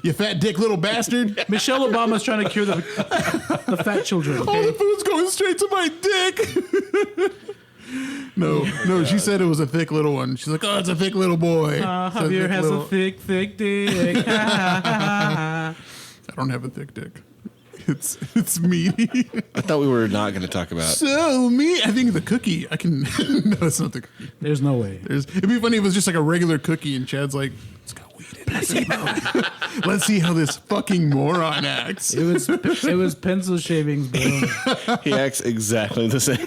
You fat dick little bastard. Michelle Obama's trying to cure the fat children. Okay? All the food's going straight to my dick. No, she said it was a thick little one. She's like, oh, it's a thick little boy. Javier has a thick dick. I don't have a thick dick. It's meaty. I thought we were not going to talk about. So me, I think the cookie. I can. No, it's not the cookie. There's no way. It'd be funny if it was just like a regular cookie, and Chad's like, it's got weed in it. Let's see how this fucking moron acts. It was pencil shavings, bro. He acts exactly the same.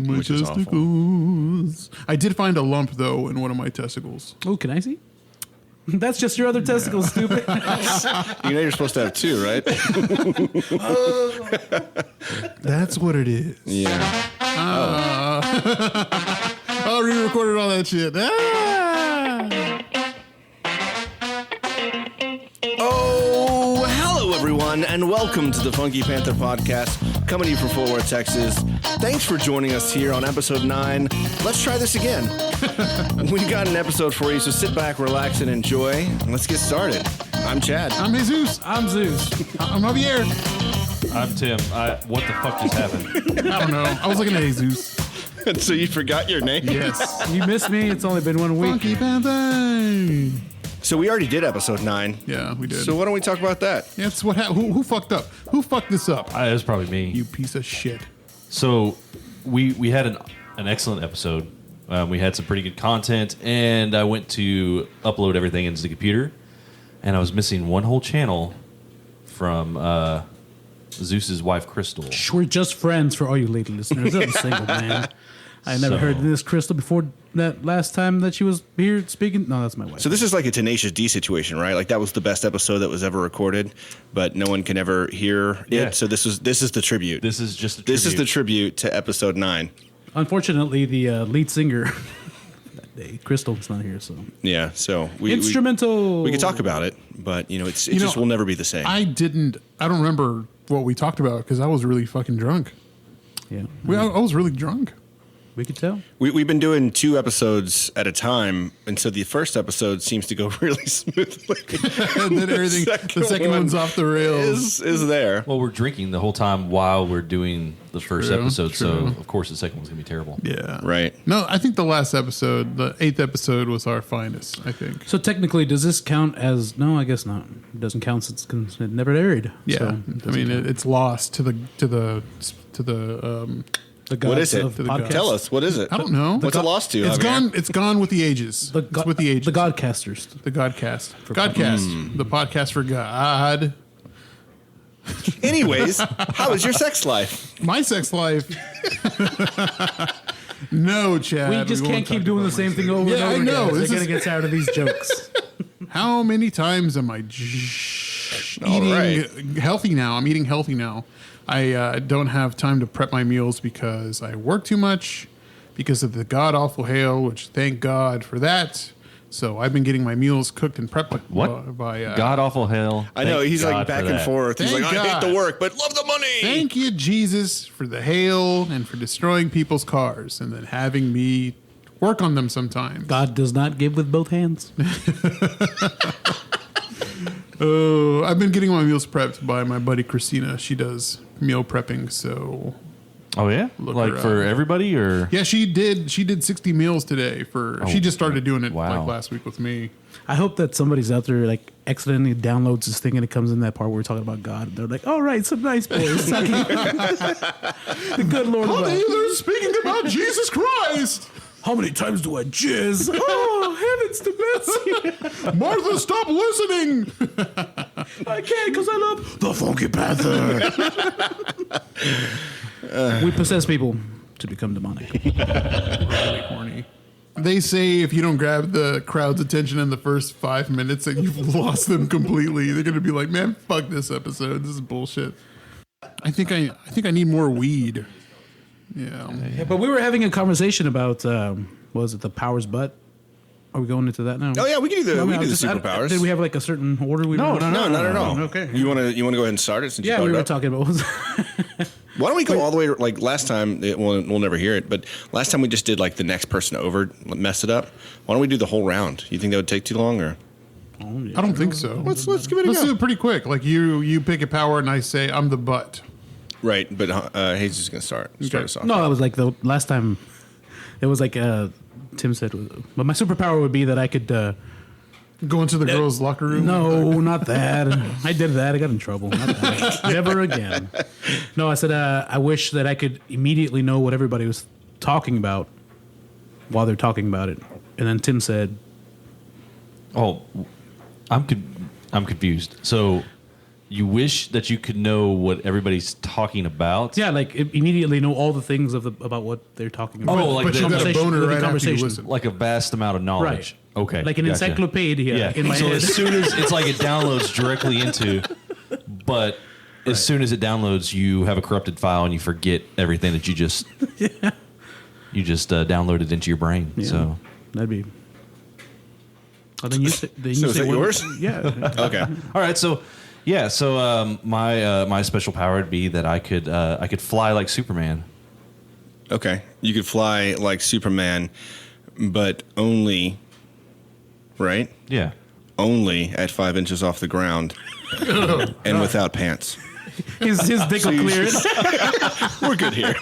My Which is awful. testicles. I did find a lump though in one of my testicles. Oh, can I see? That's just your other testicles, stupid. You know you're supposed to have two, right? That's what it is. Yeah. I re-recorded all that shit. Oh, hello everyone, and welcome to the Funky Panther podcast, coming to you from Fort Worth, Texas. Thanks for joining us here on episode 9. Let's try this again. We've got an episode for you, so sit back, relax, and enjoy. And let's get started. I'm Chad. I'm Jesus. I'm Zeus. I'm Javier. I'm Tim. What the fuck just happened? I don't know. I was looking at Jesus. So you forgot your name? Yes. You missed me. It's only been 1 week. Funky Panther. So we already did episode 9. Yeah, we did. So why don't we talk about that? That's what happened. Who fucked up? Who fucked this up? It was probably me. You piece of shit. So we had an excellent episode. We had some pretty good content, and I went to upload everything into the computer, and I was missing one whole channel from Zeus's wife, Crystal. We're just friends for all you lady listeners. I'm single, man. I never heard this Crystal before that last time that she was here speaking. No, that's my wife. So this is like a Tenacious D situation, right? Like that was the best episode that was ever recorded, but no one can ever hear Yeah. it. So this is the tribute. This is just a tribute. This is the tribute to episode 9. Unfortunately, the lead singer that day, Crystal's not here, so Yeah, so we instrumental. We could talk about it, but it just will never be the same. I don't remember what we talked about because I was really fucking drunk. Yeah, I was really drunk. we could tell. We've been doing 2 episodes at a time, and so the first episode seems to go really smoothly. And then everything, the second one's off the rails. is there. Well, we're drinking the whole time while we're doing the first True, episode, so true. of course the second one's gonna be terrible. Yeah. Right. No, I think the last episode, the 8th episode, was our finest, I think. So technically, does this count as? No, I guess not. It doesn't count since it never aired. Yeah. So I mean, it's lost to the the gods What is it? of To the gods. podcasts. Tell us, what is it? I don't know. What's it lost to? It's Javier? gone. It's gone with the ages. It's with the ages. The Godcasters. The Godcast. Godcast. The podcast for God. Anyways, how is your sex life? My sex life. No, Chad. We just won't can't keep talk doing about the same my thing sex. over and Yeah, over I know. again. They're This gonna is- get tired of these jokes. How many times am I All eating healthy now? I'm eating healthy now. I don't have time to prep my meals because I work too much because of the god awful hail, which thank God for that. So I've been getting my meals cooked and prepped What? by God awful hell. I know, Thank he's God like back for and that. forth. He's Thank like, I hate God. the work, but love the money. Thank you, Jesus, for the hail and for destroying people's cars and then having me work on them sometimes. God does not give with both hands. Oh, I've been getting my meals prepped by my buddy Christina. She does meal prepping, so Oh yeah, Look like her for up. everybody or yeah, she did 60 meals today for she just started doing it wow. like last week with me. I hope that somebody's out there like accidentally downloads this thing and it comes in that part where we're talking about God. They're like, all right, some nice boys. The good Lord. Oh, above. they're speaking about Jesus Christ. How many times do I jizz? Oh, heavens to mercy. Martha, stop listening. I can't because I love the Funky Panther. We possess people to become demonic. Really horny. They say if you don't grab the crowd's attention in the first 5 minutes, that you've lost them completely. They're gonna be like, "Man, fuck this episode. This is bullshit." I think I need more weed. Yeah. Yeah, but we were having a conversation about, what was it, the Powers butt? Are we going into that now? Oh yeah, we can do the I mean, we I can do was the just- superpowers. Did we have like a certain order? No, not at all. Okay. You want to go ahead and start it since Yeah, you we brought were it up? talking about. What was Why don't we go all the way? Like last time, we'll never hear it. But last time we just did like the next person over, mess it up. Why don't we do the whole round? You think that would take too long, or Oh, yeah. I don't think so. Let's give it a Let's go. do it pretty quick. Like you pick a power and I say I'm the butt. Right, but Hayes is going to start us off. No, that was like the last time. It was like Tim said. But my superpower would be that I could. Go into the girls' locker room. No, not that. I did that. I got in trouble. Not that. Never again. No, I said I wish that I could immediately know what everybody was talking about while they're talking about it. And then Tim said, Oh, I'm confused. So you wish that you could know what everybody's talking about? "Yeah, like immediately know all the things about what they're talking about." Oh, like but the you got a conversation- boner the right after you conversation. listen. like a vast amount of knowledge. Right. Okay. Like an gotcha. encyclopedia in my so head. as soon as it's like it downloads directly into, but as soon as it downloads, you have a corrupted file and you forget everything that you just downloaded into your brain. Yeah, So that'd be. Oh, then you say, So is that yours? Yeah. Okay. all right, so yeah, so my special power would be that I could fly like Superman. Okay. You could fly like Superman, but only, right? Yeah. Only at 5 inches off the ground and without pants. His dick will clear it. We're good here.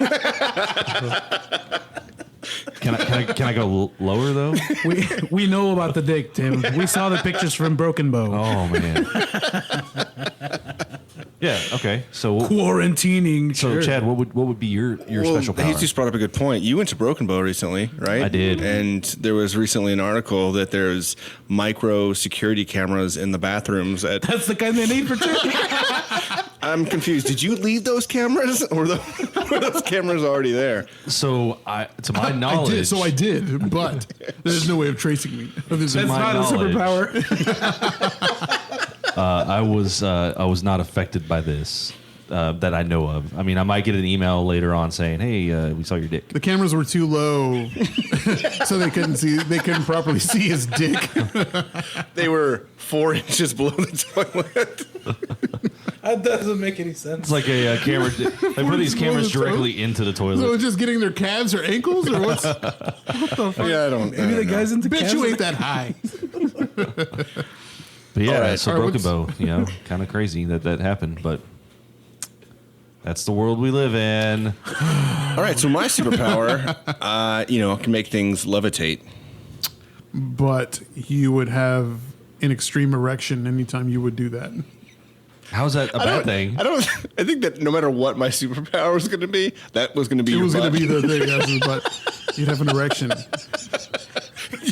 Can I go lower though? We know about the dick, Tim. We saw the pictures from Broken Bow. Oh man. Yeah. Okay. So Quarantining. So sure. Chad, what would be your special power? He just brought up a good point. You went to Broken Bow recently, right? I did. And there was recently an article that there's micro security cameras in the bathrooms at. That's the kind they need for Turkey. I'm confused. Did you leave those cameras, or were those cameras already there? So to my knowledge, I did, but there's no way of tracing me. That's my not knowledge. a superpower. I was not affected by this that I know of. I mean, I might get an email later on saying, "Hey, we saw your dick." The cameras were too low, so they couldn't see. They couldn't properly see his dick. They were 4 inches below the toilet. That doesn't make any sense. It's like a camera. They put these cameras directly into the So toilet. it's just getting their calves or ankles, or what's? Yeah, I don't. Maybe the guys into Bitch, calves- you ain't that high. But yeah, All right. so All right, Broken Bow, kind of crazy that happened, but that's the world we live in. All right, so my superpower, can make things levitate. But you would have an extreme erection anytime you would do that. How's that a bad thing? I think that no matter what my superpower was going to be, that was going to be. It your was going butt. to be the thing, but you'd have an erection.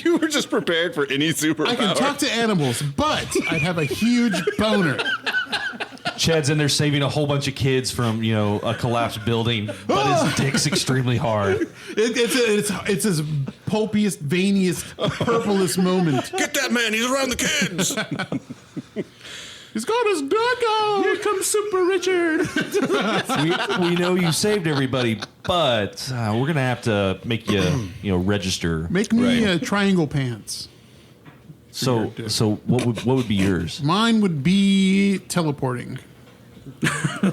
You were just prepared for any superpower. I can talk to animals, but I'd have a huge boner. Chad's in there saving a whole bunch of kids from a collapsed building, but his dick's extremely hard. It's his pulpiest, veiniest, purplest moment. Get that man! He's around the kids. He's got his dick out. Here comes Super Richard. We know you saved everybody, but we're gonna have to make you register. Make me Right. triangle pants. So what would be yours? Mine would be teleporting.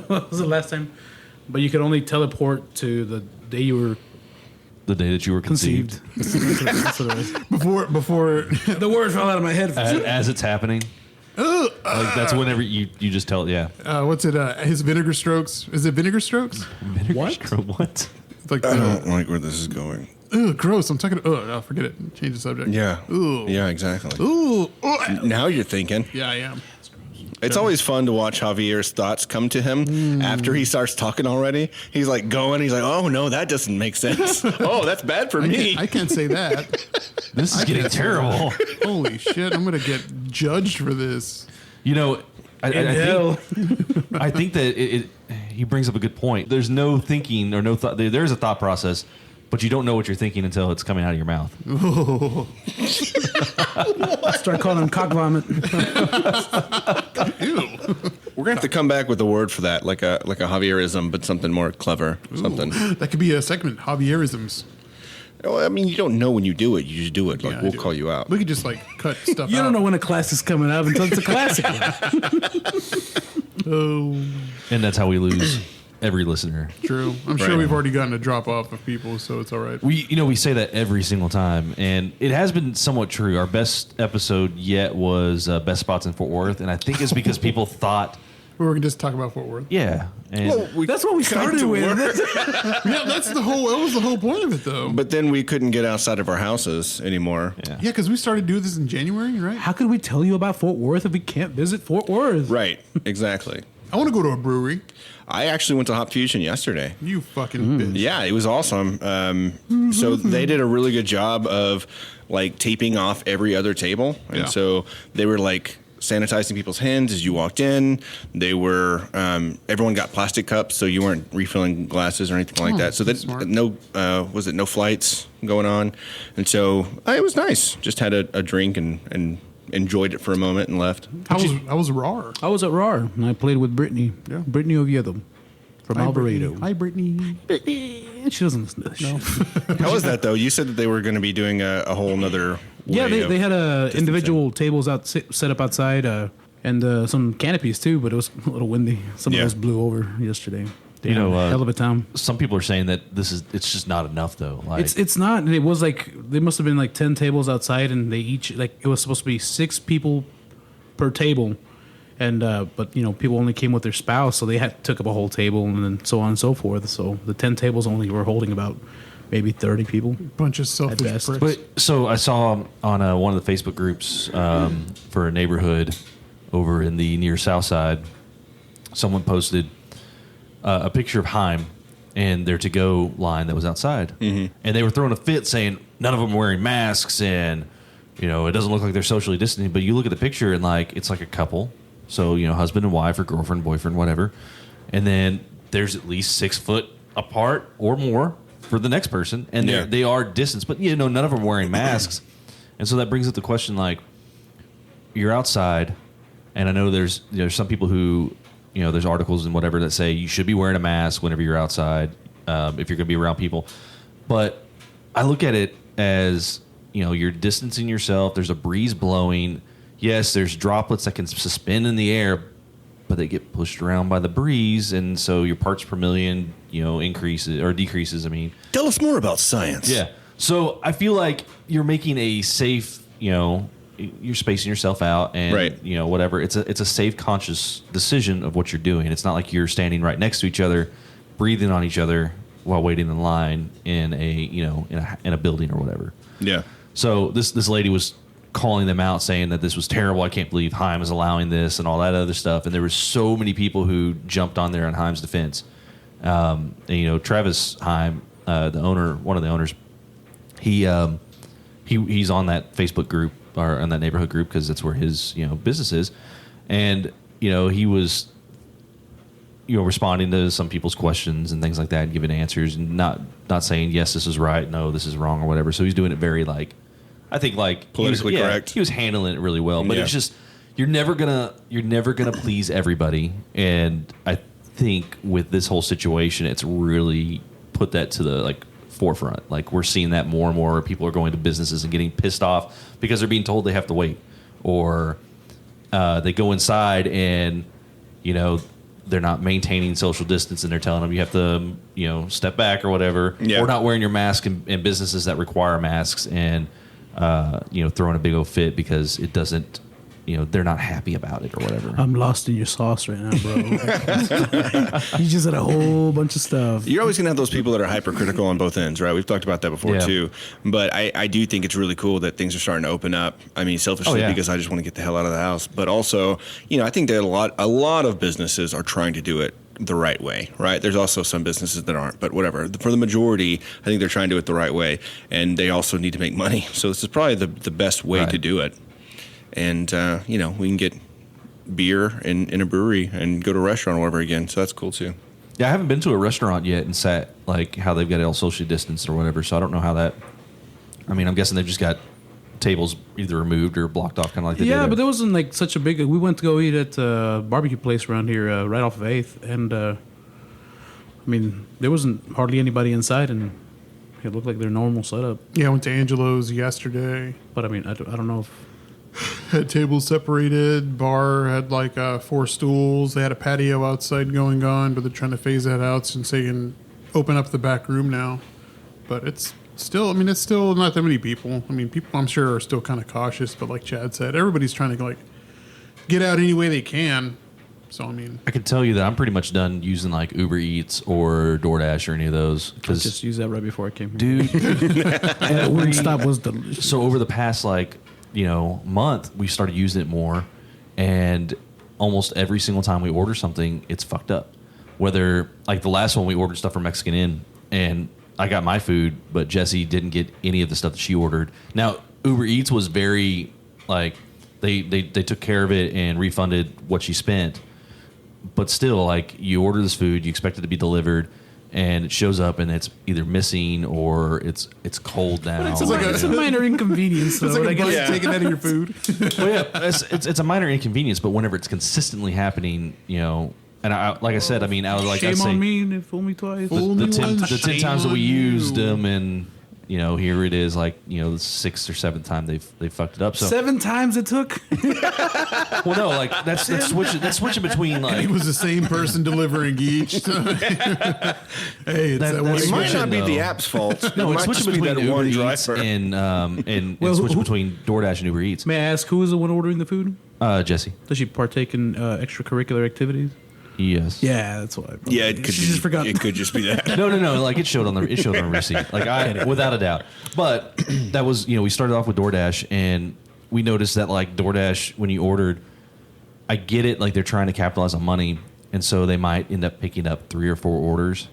What was the last time? But you could only teleport to the day you were The day that you were conceived, That's what it was. Before The word fell out of my head. as it's happening. Like that's whenever you just tell what's it? His vinegar strokes. Is it vinegar strokes? What? What? It's like I don't like where this is going. gross. I'm talking. No, forget it. Change the subject. Yeah. Ooh. Yeah, exactly. Ooh. Now you're thinking. Yeah, I am. It's always fun to watch Javier's thoughts come to him after he starts talking already. He's like going, he's like, oh no, that doesn't make sense. Oh, that's bad for me. I can't say that. This is getting terrible. Holy shit! I'm gonna get judged for this. I hell. think that he brings up a good point. There's no thinking or no thought. There's a thought process, but you don't know what you're thinking until it's coming out of your mouth. Start calling him cock vomit. We're gonna have to come back with a word for that, like a Javierism, but something more clever. Something. That could be a segment. Javierisms. Well, I mean, you don't know when you do it. You just do it. Like Yeah, I we'll do. call you out. We could just cut stuff You out. don't know when a class is coming up until it's a classic. Oh, And that's how we lose. every listener. True. I'm sure Right. we've already gotten a drop off of people, so it's all right. We say that every single time, and it has been somewhat true. Our best episode yet was best spots in Fort Worth, and I think it's because people thought, We were going to just talk about Fort Worth. yeah, and That's what we started with. Yeah, that was the whole point of it, though. But then we couldn't get outside of our houses anymore. yeah. Yeah, because we started doing this in January, right? How could we tell you about Fort Worth if we can't visit Fort Worth? Right. Exactly. I want to go to a brewery. I actually went to Hop Fusion yesterday. You fucking bitch. Yeah, it was awesome. So they did a really good job of like taping off every other table, and Yeah. so they were like sanitizing people's hands as you walked in. They were everyone got plastic cups, so you weren't refilling glasses or anything like that. So that's that smart. no flights going on, and so it was nice. Just had a drink and enjoyed it for a moment and left. I was raw. I was at RAR and I played with Brittany. Yeah. Brittany Oviedo from Alvarado. Hi, Brittany. She doesn't listen to this shit. How was that though? You said that they were going to be doing a whole nother. Yeah, way they had distancing. individual tables set up outside and some canopies too, but it was a little windy. Some of Yeah. those blew over yesterday. You know, hell of a time. Some people are saying that it's just not enough though. Like, It's not. It was like there must have been like 10 tables outside, and they each like it was supposed to be 6 people per table, and but people only came with their spouse, so they took up a whole table, and then so on and so forth. So the 10 tables only were holding about maybe 30 people. Bunch of selfish best. pricks. But so I saw on one of the Facebook groups for a neighborhood over in the near South Side, someone posted a picture of Heim and their to-go line that was outside, and they were throwing a fit saying none of them were wearing masks, and it doesn't look like they're socially distancing. But you look at the picture and like it's like a couple, so husband and wife or girlfriend, boyfriend, whatever, and then there's at least 6 foot apart or more for the next person, and Yeah. they are distanced, but none of them are wearing masks, and so that brings up the question like, you're outside, and I know there's some people who there's articles and whatever that say you should be wearing a mask whenever you're outside if you're going to be around people, but I look at it as you're distancing yourself. There's a breeze blowing. Yes, there's droplets that can suspend in the air, but they get pushed around by the breeze, and so your parts per million increases or decreases. I mean, Tell us more about science. yeah. So I feel like you're making a safe, you're spacing yourself out, and Right. whatever. It's a safe, conscious decision of what you're doing. It's not like you're standing right next to each other, breathing on each other while waiting in line in a building or whatever. Yeah. So this lady was calling them out, saying that this was terrible. I can't believe Heim is allowing this and all that other stuff. And there were so many people who jumped on there on Heim's defense. And, Travis Heim, the owner, one of the owners, he's on that Facebook group or on that neighborhood group because that's where his business is, and he was responding to some people's questions and things like that, and giving answers, and not saying yes, this is right, no, this is wrong, or whatever. So he's doing it very I think Politically correct. He was handling it really well, but Yeah. it's just you're never gonna please everybody, and I think with this whole situation, it's really put that to the forefront. Like we're seeing that more and more. People are going to businesses and getting pissed off because they're being told they have to wait, or they go inside and they're not maintaining social distance, and they're telling them you have to step back or whatever, Yeah. or not wearing your mask in businesses that require masks, and throwing a big old fit because it doesn't. They're not happy about it or whatever. I'm lost in your sauce right now, bro. You just said a whole bunch of stuff. You're always going to have those people that are hypercritical on both ends, right? We've talked about that before Yeah. too. But I do think it's really cool that things are starting to open up. I mean, selfishly Oh, yeah. because I just want to get the hell out of the house, but also, I think that a lot of businesses are trying to do it the right way, right? There's also some businesses that aren't, but whatever. For the majority, I think they're trying to do it the right way, and they also need to make money. So this is probably the best way Right. to do it. And we can get beer in a brewery and go to a restaurant or whatever again. So that's cool too. Yeah, I haven't been to a restaurant yet and sat how they've got it all socially distanced or whatever. So I don't know how that. I mean, I'm guessing they've just got tables either removed or blocked off, kind of like they did. Yeah, but there wasn't such a big. We went to go eat at a barbecue place around here, right off of 8th, and I mean, there wasn't hardly anybody inside, and it looked like their normal setup. Yeah, I went to Angelo's yesterday. But I mean, I don't know if Had tables separated. Bar had like 4 stools. They had a patio outside going on, but they're trying to phase that out since they can open up the back room now. But it's still not that many people. I mean, people I'm sure are still kind of cautious, but like Chad said, everybody's trying to like get out any way they can. So I mean, I can tell you that I'm pretty much done using like Uber Eats or DoorDash or any of those. I just used that right before I came here. Dude, That Wingstop was delicious. so over the past month, we started using it more, and almost every single time we order something, it's fucked up. Whether like the last one we ordered stuff from Mexican Inn, and I got my food, but Jessie didn't get any of the stuff that she ordered. Now Uber Eats was very like they took care of it and refunded what she spent, but still, like, you order this food, you expect it to be delivered, and it shows up and it's either missing or it's cold now. It's a minor inconvenience, though. it's like a bite Yeah. taken out of your food. Well, yeah, it's a minor inconvenience, but whenever it's consistently happening, and like I said, I mean, out of like Shame I'd say on me, fool me twice. the 10 times that we used you. them, and here it is, like the 6th or 7th time they fucked it up. So 7 times it took. well, no, like that's switching between It like. was the same person delivering each time. Hey, it's that one. It might not be though. the app's fault. No, it it's might just switching be between that one Uber Eats driver. and Well, switching who- between DoorDash and Uber Eats. May I ask, who was the one ordering the food? Jesse. Does she partake in extracurricular activities? Yes. Yeah, that's why. Yeah, it could She be, just forgot. It could just be that. No. Like it showed on the receipt. Like without a doubt. But that was we started off with DoorDash, and we noticed that like DoorDash, when you ordered, I get it, like they're trying to capitalize on money, and so they might end up picking up 3 or 4 orders,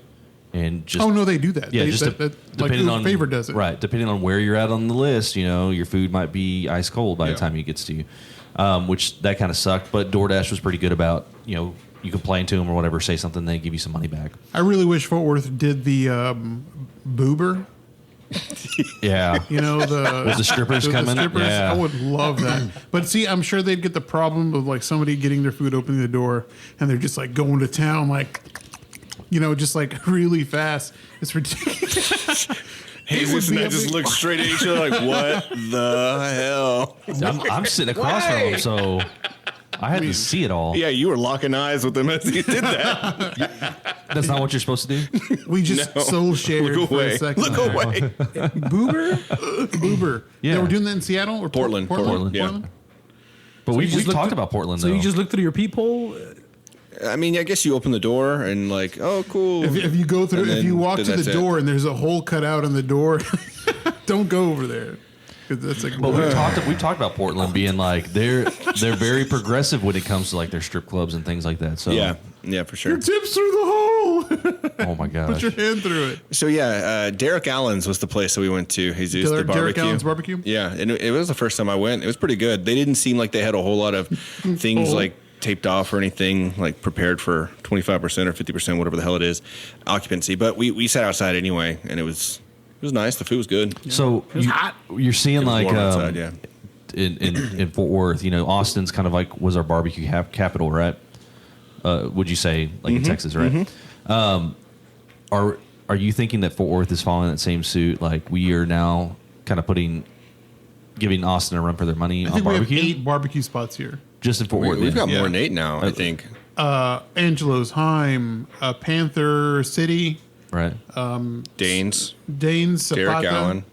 and just Oh no, they do that. yeah, They, just like depending on Favor does it. right. Depending on where you're at on the list, your food might be ice cold by the time it gets to you, which that kind of sucked. But DoorDash was pretty good about you complain to them or whatever, say something, they give you some money back. I really wish Fort Worth did the boober. Yeah. The With the strippers coming? strippers, Yeah. I would love that. But see, I'm sure they'd get the problem of like somebody getting their food, opening the door, and they're just like going to town, like just like really fast. It's ridiculous. Jesus and I just looked straight at each other like, what the hell? I'm sitting across from him, so I had to see it all. Yeah, you were locking eyes with him as he did that. That's not what you're supposed to do. We just No. soul shared Look for away. a second. Look away. Boober. Yeah. They were doing that in Seattle or Portland. Yeah. But you we've just looked talked at- about Portland, So though. you just looked through your peephole? I mean, I guess you open the door and like, oh, cool. If you go through, And if you then walk to the that's it. door and there's a hole cut out in the door, don't go over there. 'Cause that's like, But we've talked about Portland being like they're very progressive when it comes to like their strip clubs and things like that. So Yeah, for sure. your tips through the hole. oh my Put gosh, your hand through it. So yeah, Derek Allen's was the place that we went to. Jesus, the Derek barbecue. Allen's barbecue? Yeah, and it was the first time I went. It was pretty good. They didn't seem like they had a whole lot of things like taped off or anything, like prepared for 25% or 50%, whatever the hell it is, occupancy. But we sat outside anyway, and it was nice. The food was good. So you're seeing like Warm outside, yeah. in Fort Worth, Austin's kind of like was our barbecue capital, right? Would you say like in Texas, right? Are you thinking that Fort Worth is following that same suit? Like we are now kind of giving Austin a run for their money I on think we have barbecue, 8 barbecue spots here. just in Fort Worth. We've got yeah. more than 8 now, I think. Angelo's, Heim, Panther City, right? Danes, Danes, Derek Zapata, Allen.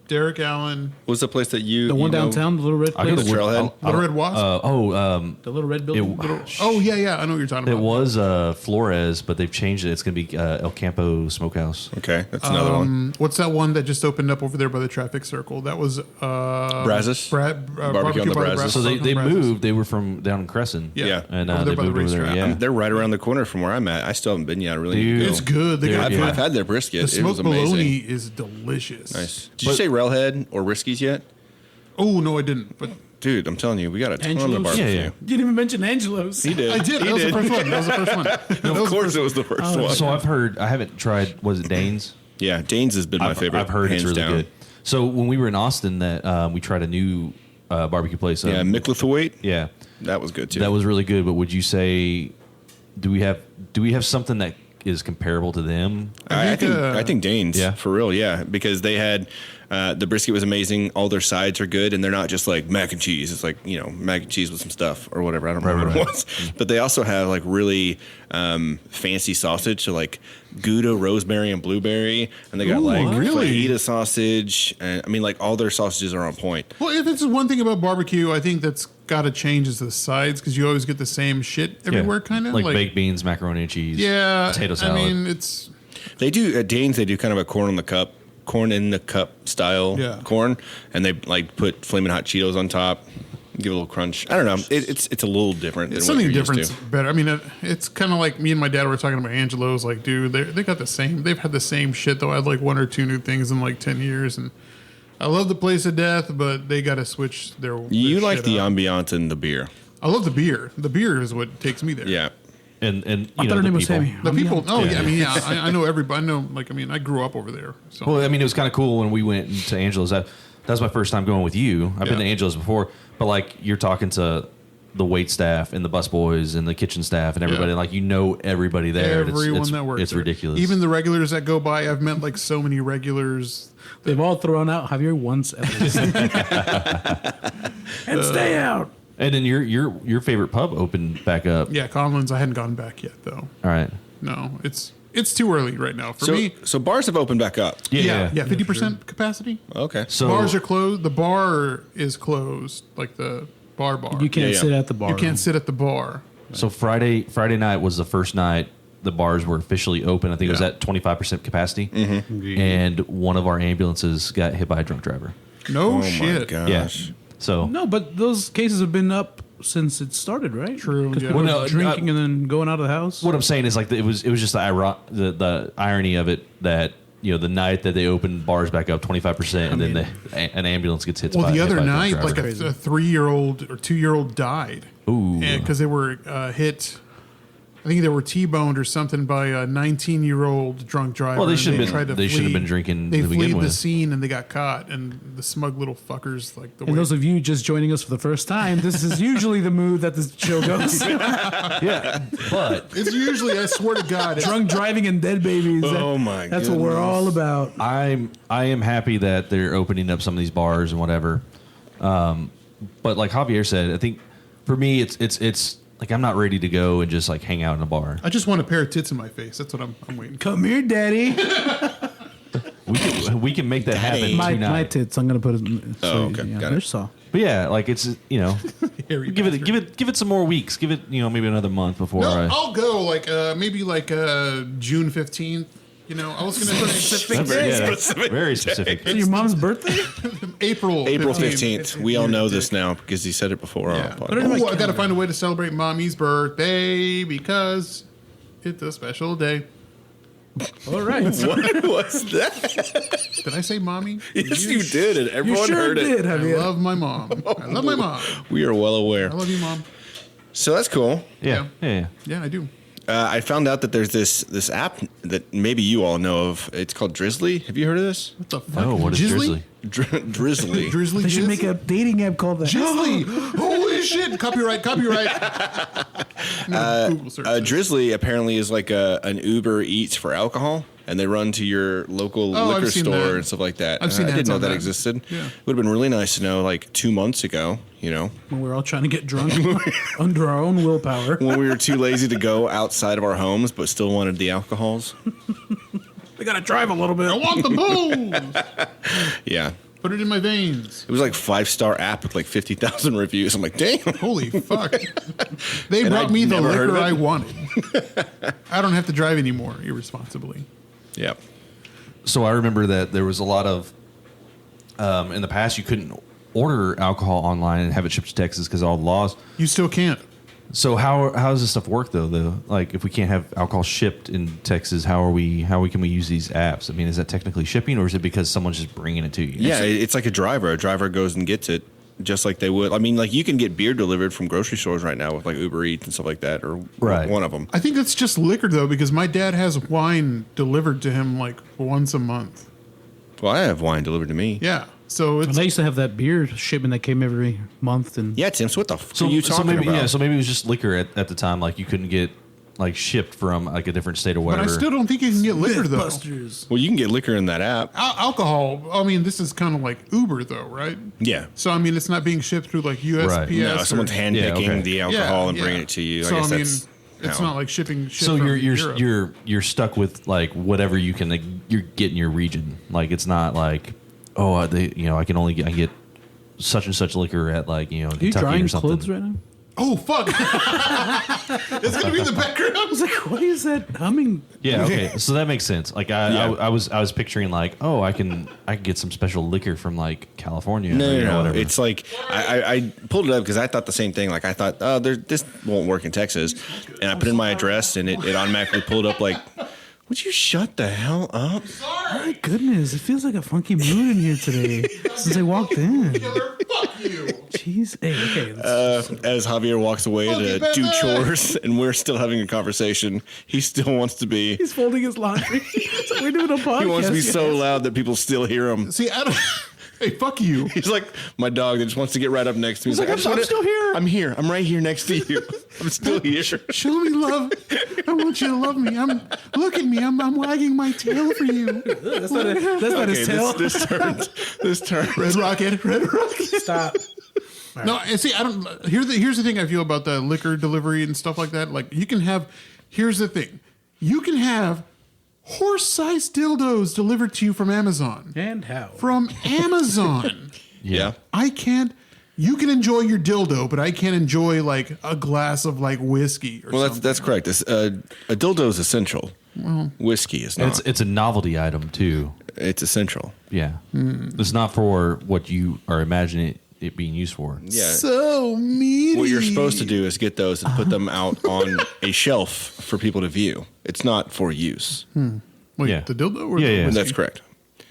Derek Allen, What was the place that you The one you know- downtown, the little red I got place? the trailhead? Little Red Wasp. The little red building? Oh yeah, I know what you're talking It about. was Flores, but they've changed it. It's going to be El Campo Smokehouse. Okay, that's another one. What's that one that just opened up over there by the traffic circle? That was Brazos? Barbecue on the by Brazos. So they Brazos. moved. They were from down in Crescent. Yeah. and Over there they by the moved over there. racetrack. Yeah, They're right around the corner from where I'm at. I still haven't been yet. I really need to Dude. go. It's good. They got Dude, I've had their the brisket. It smoked was amazing. bologna is delicious. Nice. Did you say Railhead or Risky's yet? Oh no, I didn't. But Dude, I'm telling you, we got a ton Angelo's? of barbecue. Yeah, yeah. You didn't even mention Angelo's. He did. I did. He That was the did. first one. That was the first one. Of course, it was the first one. So I've heard. I haven't tried. Was it Dane's? Yeah, Dane's has been my favorite. I've heard it's hands really down. good. So when we were in Austin, that we tried a new barbecue place. Yeah, Micklethwaite. Yeah, That was good too. that was really good. But would you say do we have something that is comparable to them? I think, think Dane's Yeah. for real, yeah, because they had The brisket was amazing. All their sides are good, and they're not just like mac and cheese. It's like, mac and cheese with some stuff or whatever. I don't remember what it was. But they also have like really fancy sausage, so like Gouda, rosemary, and blueberry. And they got really? fajita sausage. And I mean, like all their sausages are on point. Well, if it's one thing about barbecue, I think that's got to change is the sides because you always get the same shit everywhere, kind of like baked beans, macaroni and cheese, potato salad. I mean, it's They do at Dane's. They do kind of a corn in the cup style corn, and they like put flaming hot Cheetos on top, give a little crunch. I don't know. It's a little different. It's than what something you're different, used to. better. I mean, it's kind of like me and my dad were talking about Angelo's. Like, dude, they got the same. They've had the same shit though. I had like 1 or 2 new things in like 10 years, and I love the place to death, but they got to switch their. You their like shit the up. ambiance and the beer. I love the beer. The beer is what takes me there. Yeah. and I you thought know her the name was people. Sammy. The people. Oh yeah. Yeah. I mean, yeah. I know everybody. I know. Like, I mean, I grew up over there. So Well, I mean, it was kind of cool when we went to Angela's. That was my first time going with you. I've been to Angela's before, but like you're talking to the wait staff and the bus boys and the kitchen staff and everybody. Yeah. Like everybody there. and everyone that works. It's there. ridiculous. Even the regulars that go by. I've met like so many regulars. They've all thrown out Javier once at least. And stay out. and then your favorite pub opened back up. Yeah, Conlin's. I hadn't gone back yet though. All right. No, it's too early right now for me. So bars have opened back up. Yeah, 50% capacity. Okay. So Bars are closed. The bar is closed, like the bar. You can't Yeah. sit at the bar. You can't sit at the bar. So Friday night was the first night the bars were officially open. I think it was Yeah. at 25% capacity, Mm-hmm. and one of our ambulances got hit by a drunk driver. No Oh shit. my gosh. Yeah. So No, but those cases have been up since it started, right? True, Because yeah. people Well, were no, drinking and then going out of the house. what I'm saying is like it was just the irony of it that the night that they opened bars back up 25%, and then an ambulance gets hit. Well, by, the hit other by a drunk night, driver. like Crazy. a 3-year-old or 2-year-old died. Ooh. Because they were hit. I think they were T-boned or something by a 19-year-old drunk driver. Well, they and should have been- tried to they should have flee. been drinking They to begin fled the with. scene and they got caught. And the smug little fuckers, like the And way those of you just joining us for the first time, this is usually the mood that this show goes. yeah, but it's usually, I swear to God, it's Drunk driving and dead babies. Oh, my That's what we're goodness. all about. I am happy that they're opening up some of these bars and whatever. But like Javier said, I think for me it's like I'm not ready to go and just like hang out in a bar. I just want a pair of tits in my face. That's what I'm waiting for. Come here, daddy. We can make that happen My tonight. tits. I'm gonna put it. Oh, okay. Got it. There's saw. But yeah, like it's Hairy give bastard. it some more weeks. Give it maybe another month before. No, I'll go like maybe like June 15th. I was going to say Very specific. Is it your mom's birthday? April 15th. We all know this now because he said it before. Yeah. On our in my Ooh, I got to find a way to celebrate mommy's birthday because it's a special day. All right. What was that? Did I say mommy? Yes, you did, and You everyone sure heard did, it. I Javier. love my mom. I love my mom. We are well I aware. love you, mom. So that's cool. Yeah. Yeah, I do. I found out that there's this app that maybe you all know of. It's called Drizzly. Have you heard of this? What the fuck? Oh, what is Jizzly? Drizzly? Drizzly. Drizzly. They should make a dating app called that. Jizzly. Holy shit. Copyright. Google search this. Drizzly apparently is like an Uber Eats for alcohol, and they run to your local Oh, I've liquor seen store that. and stuff like that. I've seen I didn't ads know on that that. existed. Yeah. Would have been really nice to know like 2 months ago, When we're all trying to get drunk under our own willpower. when we were too lazy to go outside of our homes but still wanted the alcohols. We gotta drive a little bit. I want the booze. Yeah. Put it in my veins. It was like 5-star app with like 50,000 reviews. I'm like, damn. Holy fuck. They And brought I'd me the never heard of liquor it. I wanted. I don't have to drive anymore irresponsibly. Yeah. So I remember that there was a lot of in the past you couldn't order alcohol online and have it shipped to Texas because of all the laws. You still can't. So how does this stuff work though? Like if we can't have alcohol shipped in Texas, how can we use these apps? I mean, is that technically shipping, or is it because someone's just bringing it to you? Yeah, it's like a driver. A driver goes and gets it just like they would. I mean, like you can get beer delivered from grocery stores right now with like Uber Eats and stuff like that, or Right. one of them. I think it's just liquor though, because my dad has wine delivered to him like once a month. Well, I have wine delivered to me. Yeah. So And it's they used to have that beer shipment that came every month, and Yeah, Tim. So what the f So are you talking maybe about? so maybe it was just liquor at the time. Like you couldn't get like shipped from like a different state or But whatever. I still don't think you can get liquor though. Busters. Well, you can get liquor in that app. Alcohol. I mean, this is kind of like Uber though, right? Yeah. So I mean, it's not being shipped through like USPS. Right. No, or- someone's handpicking Yeah, okay. the alcohol and bringing it to you. So I guess I mean, that's it's how- not like shipping. Shit So from you're Europe. you're stuck with like whatever you can like, you get in your region. Like it's not like I can only get such and such liquor at like Are you Kentucky drying or something. clothes right now? Oh fuck! It's gonna be in the background. I was like, what is that humming? Yeah, okay, so that makes sense. Like I was picturing like I can get some special liquor from like California. No, or, no, no. whatever. It's like I pulled it up because I thought the same thing. Like I thought, this won't work in Texas, and I put in my address, and it automatically pulled up. Like, would you shut the hell up? My goodness, it feels like a funky mood in here today since I walked in. Killer, fuck you. Jeez, hey, okay. As Javier walks away Funky to do Panther! chores, and we're still having a conversation, he still wants to be. He's folding his laundry. It's like we're doing a podcast. He wants to be so guys. loud that people still hear him. See, I don't. Hey, fuck you. He's like my dog that just wants to get right up next to me. He's like, I'm still here. I'm here. I'm right here next to you. I'm still here. Show me love. I want you to love me. Look at me. I'm wagging my tail for you. That's not his Okay, tail. this turns. Red rocket. Red rocket. Stop. No, and see, I don't. Here's the thing I feel about the liquor delivery and stuff like that. Like, you can have. Here's the thing. You can have horse-sized dildos delivered to you from Amazon. And how? From Amazon. Yeah. I can't. You can enjoy your dildo, but I can't enjoy like a glass of like whiskey or Well, something. that's correct. A dildo is essential. Whiskey is And not. it's a novelty item too. It's essential. Yeah, it's not for what you are imagining it being used for. Yeah. so meaty. What you're supposed to do is get those and put them out on a shelf for people to view. It's not for use. Wait, Yeah. the dildo or Yeah, the yeah. whiskey? That's correct.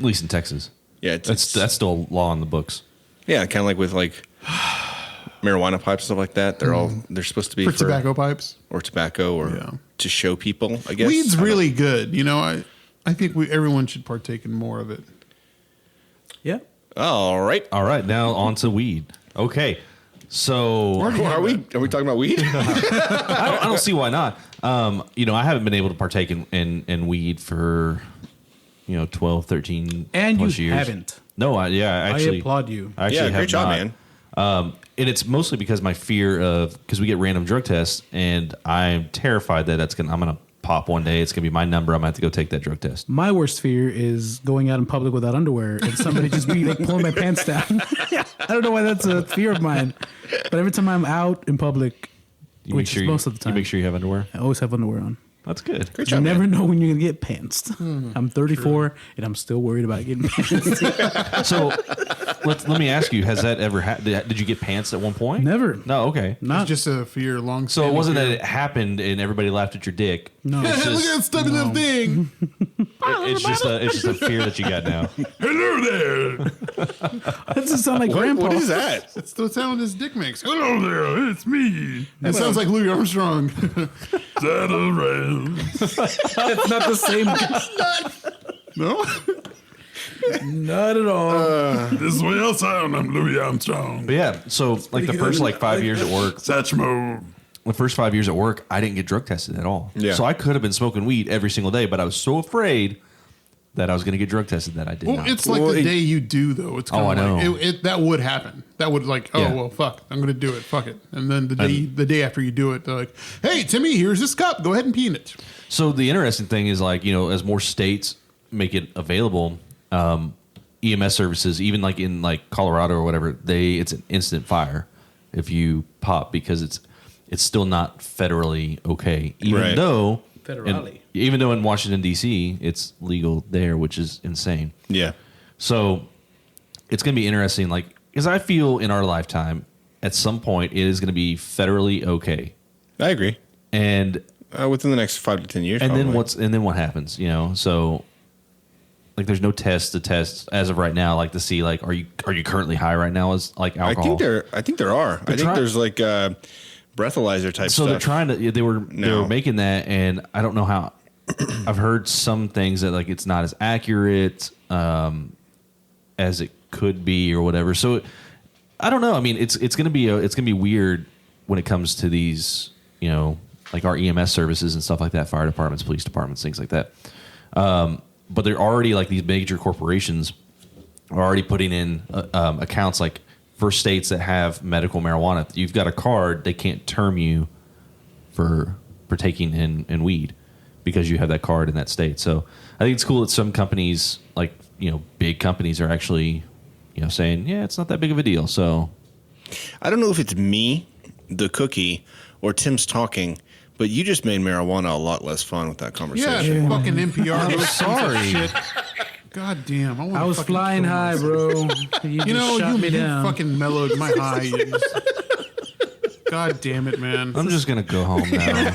At least in Texas. Yeah, That's still law in the books. yeah, kind of like with like marijuana pipes and stuff like that. They're supposed to be For tobacco pipes. or tobacco or Yeah. to show people. I guess Weed's I don't- really good. You know, I think everyone should partake in more of it. Yeah. All right. All right, now on to weed. Okay, so Are we talking about weed? I don't see why not. I haven't been able to partake in weed for 12, 13 And plus you years. haven't. No, I actually applaud you. I actually Yeah, have great job, not. man. And it's mostly because my fear of because we get random drug tests, and I'm terrified that I'm gonna pop one day. It's gonna be my number. I'm gonna have to go take that drug test. My worst fear is going out in public without underwear and somebody just be like pulling my pants down. I don't know why that's a fear of mine, but every time I'm out in public, You which is most of the time, You make sure you have underwear. I always have underwear on. That's good. Great You job, never man. know when you're gonna get pantsed. I'm 34 and I'm still worried about getting pantsed. So let me ask you: has that ever happened? Did you get pants at one point? Never. No. Okay. It's Not just a fear, long. So it wasn't that it happened and everybody lauged at your dick. no. It's Look at that just, stubby little thing. it's just a fear that you got now. Hello there. That doesn't sound like Grandpa. What is that? That's the sound his dick makes. Hello there, it's me. It sounds like Louis Armstrong. That around. It's not the same. No? Not at all. This is the way I sound. I'm Louis Armstrong. But yeah, so like the first 5 years at work, Satchmo. the first 5 years at work, I didn't get drug tested at all. Yeah. So I could have been smoking weed every single day, but I was so afraid that I was going to get drug tested that I did Well, not. it's like Well, the day you do, though. It's kind Oh, of I like know. that would happen. That would like, oh Yeah. well, fuck, I'm gonna do it. Fuck it. And then the day after you do it, they're like, hey, Timmy, here's this cup. Go ahead and pee in it. So the interesting thing is like, as more states make it available, EMS services, even like in like Colorado or whatever, it's an instant fire if you pop because it's still not federally okay, even Right. though Federally. even though in Washington D.C. it's legal there, which is insane. Yeah. So it's going to be interesting, like because I feel in our lifetime at some point it is going to be federally okay, I agree. and Within the next 5 to 10 years. and probably. then what happens, So like there's no test to test as of right now, like to see like are you currently high right now as like alcohol. I think there are. I think try- there's like breathalyzer type So stuff. they're trying to. They were making that, and I don't know how. I've heard some things that like it's not as accurate as it could be or whatever. So I don't know. I mean, it's gonna be weird when it comes to these like our EMS services and stuff like that, fire departments, police departments, things like that. But they're already like these major corporations are already putting in accounts like for states that have medical marijuana. If you've got a card, they can't term you for taking in weed because you have that card in that state. So I think it's cool that some companies, like, you know, big companies are actually, you know, saying, yeah, it's not that big of a deal. So I don't know if it's me, the cookie, or Tim's talking, but you just made marijuana a lot less fun with that conversation. Yeah, fucking NPR. I'm sorry. God damn. I was flying high, bro. You know, You shot me down. fucking mellowed my high. God damn it, man. I'm just going to go home now.